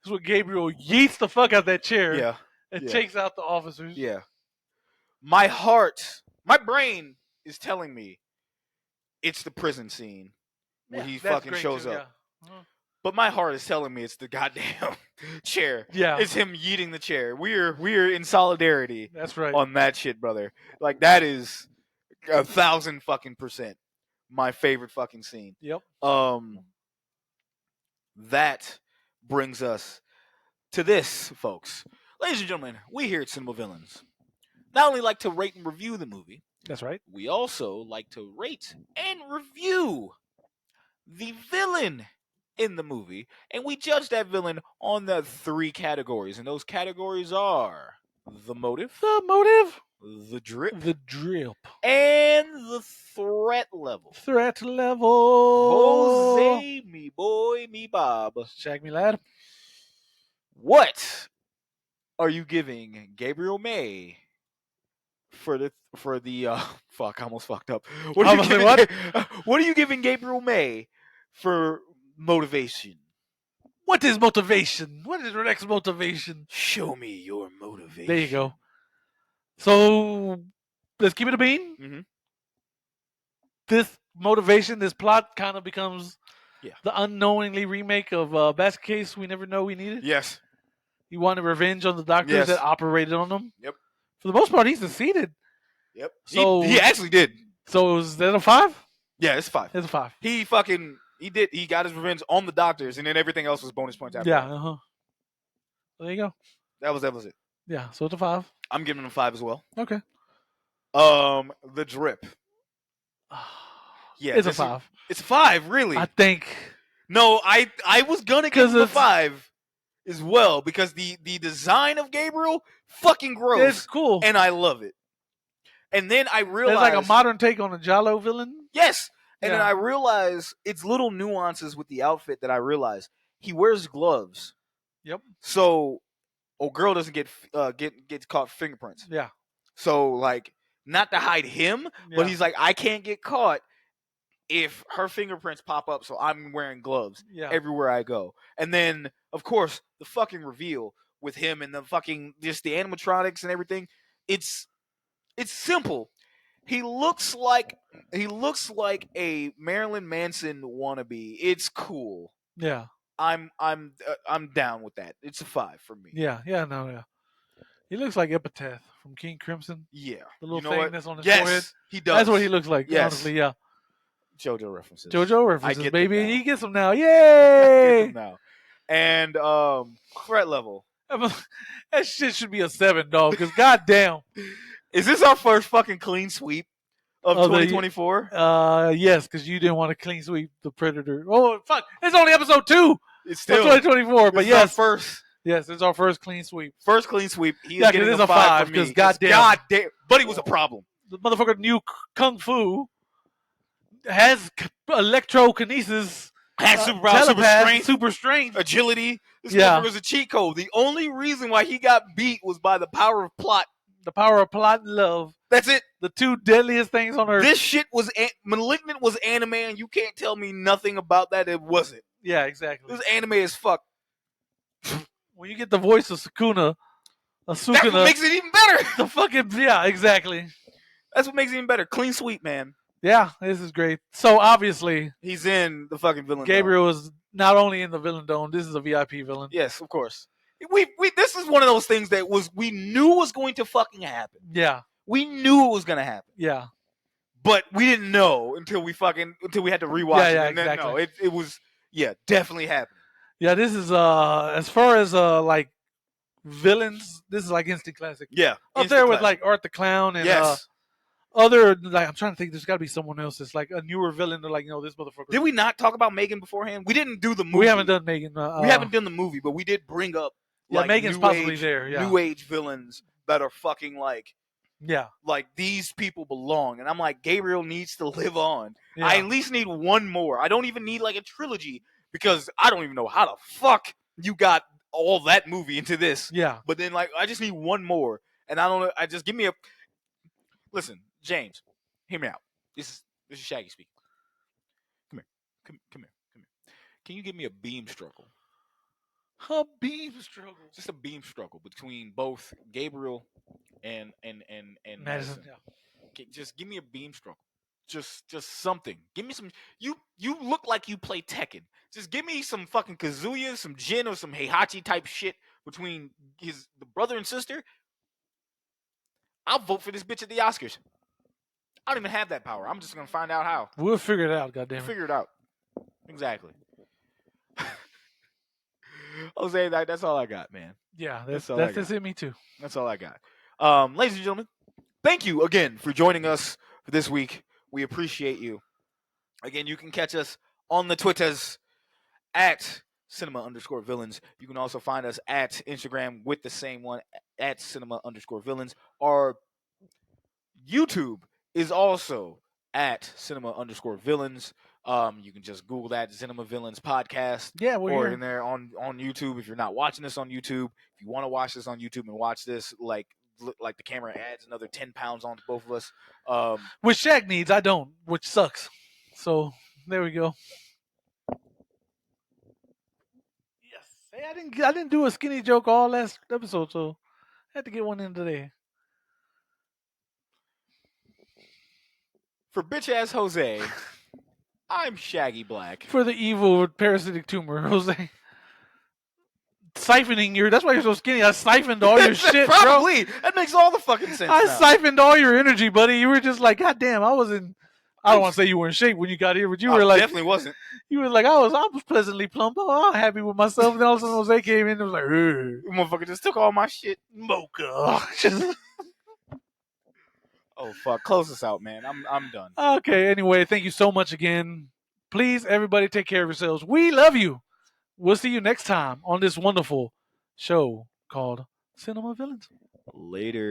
is when Gabriel yeets the fuck out that chair Yeah. and takes out the officers. Yeah. My heart, my brain is telling me it's the prison scene when he fucking shows too, up. Yeah. Uh-huh. But my heart is telling me it's the goddamn chair. Yeah. It's him yeeting the chair. We're in solidarity That's right. on that shit, brother. Like that is 1,000 fucking percent my favorite fucking scene. Yep. That brings us to this, folks. Ladies and gentlemen, we here at Cinema Villains not only like to rate and review the movie, That's right. we also like to rate and review the villain in the movie, and we judge that villain on the 3 categories, and those categories are the motive, the drip, and the threat level. Threat level. Jose, me boy, me Bob. Shag me lad. What are you giving Gabriel May for the fuck? I almost fucked up. What are you giving Gabriel May for motivation? What is motivation? What is your next motivation? Show me your motivation. There you go. So let's keep it a bean. Mm-hmm. This motivation, this plot, kind of becomes Yeah. the unknowingly remake of Basket Case We Never Know We Needed. Yes. He wanted revenge on the doctors Yes. that operated on him. Yep. For the most part, he succeeded. Yep. So he actually did. So is that a 5? Yeah, it's 5. It's a 5. He got his revenge on the doctors, and then everything else was bonus points after. Yeah. that. Uh-huh. There you go. That was it. Yeah. So it's a 5. I'm giving him 5 as well. Okay. The drip. Yeah, it's a 5. It's a 5, really. I think. No, I was gonna give him a 5 as well because the design of Gabriel fucking gross. It's cool, and I love it. And then I realized it's like a modern take on a Jalo villain. Yes, and then I realize it's little nuances with the outfit that I realize he wears gloves. Yep. So, girl doesn't get caught fingerprints. Yeah. So like, not to hide him, but he's like, I can't get caught if her fingerprints pop up, so I'm wearing gloves everywhere I go. And then, of course, the fucking reveal with him and the fucking just the animatronics and everything. It's simple. He looks like a Marilyn Manson wannabe. It's cool. Yeah. I'm down with that. It's a 5 for me. Yeah. He looks like Epitaph from King Crimson. Yeah. The little thing that's on his yes, forehead. He does. That's what he looks like. Yes. Honestly, yeah. JoJo references. I get baby. Them now. He gets them now. Yay! I get them now. And threat level. That shit should be a 7, dog. Because goddamn. Is this our first fucking clean sweep of 2024? Yes, because you didn't want to clean sweep the Predator. Oh fuck! It's only episode 2. It's still 2024, but yes, first. Yes, it's our first clean sweep. First clean sweep. He is getting a 5 because goddamn, but he was a problem. The motherfucker knew kung fu, has electrokinesis, has super strength, agility. This motherfucker's a cheat code. The only reason why he got beat was by the power of plot. The power of plot and love. That's it. The 2 deadliest things on earth. This shit was Malignant was anime, and you can't tell me nothing about that. It wasn't. Yeah, exactly. This anime as fuck. When you get the voice of Sukuna, that's what makes it even better. The fucking exactly. That's what makes it even better. Clean sweep, man. Yeah, this is great. So obviously, He's in the fucking villain. Gabriel is not only in the villain dome. This is a VIP villain. Yes, of course. We this is one of those things that we knew was going to fucking happen. Yeah. We knew it was gonna happen. Yeah. But we didn't know until we had to rewatch it. Yeah, And then exactly. no, it was definitely happening. Yeah, this is as far as like villains, this is like instant classic. Yeah. Up there with like Art the Clown and yes. Other, like, I'm trying to think, there's got to be someone else that's like a newer villain. They're like, this motherfucker. Did we not talk about Megan beforehand? We didn't do the movie. We haven't done Megan. We haven't done the movie, but we did bring up like Megan's possibly there. Yeah. New age villains that are fucking like these people belong. And I'm like, Gabriel needs to live on. Yeah. I at least need one more. I don't even need like a trilogy because I don't even know how the fuck you got all that movie into this. Yeah. But then like I just need one more. And I don't know. I just give me a listen, James, hear me out. This is Shaggy speaking. Come here. Can you give me a beam struggle? A beam struggle. Just a beam struggle between both Gabriel and Madison. Yeah. Just give me a beam struggle. Just something. Give me some. You look like you play Tekken. Just give me some fucking Kazuya, some Jin, or some Heihachi type shit between the brother and sister. I'll vote for this bitch at the Oscars. I don't even have that power. I'm just gonna find out how. We'll figure it out. Goddamn. We'll figure it out. Exactly. Jose, that's all I got, man. Yeah, that's it. Me too. That's all I got. Ladies and gentlemen, thank you again for joining us for this week. We appreciate you. Again, you can catch us on the Twitters at cinema_villains. You can also find us at Instagram with the same one at cinema_villains. Our YouTube is also at cinema_villains. You can just Google that Cinema Villains podcast. Yeah, we're or here. In there on YouTube. If you're not watching this on YouTube, if you want to watch this on YouTube and watch this, like the camera adds another 10 pounds onto both of us. Which Shaq needs, I don't, which sucks. So there we go. Yes. Hey, I didn't do a skinny joke all last episode, so I had to get one in today. For bitch ass Jose, I'm Shaggy Black. For the evil parasitic tumor, Jose. Siphoning that's why you're so skinny. I siphoned all your shit, Probably. Bro. That makes all the fucking sense. I siphoned all your energy, buddy. You were just like, God damn, I don't want to say you were in shape when you got here, but you were like, definitely wasn't. You were like, I was pleasantly plump. Oh, I'm happy with myself. And then all of a sudden Jose came in and was like, motherfucker just took all my shit. Mocha. Oh fuck! Close this out, man. I'm done. Okay. Anyway, thank you so much again. Please, everybody, take care of yourselves. We love you. We'll see you next time on this wonderful show called Cinema Villains. Later.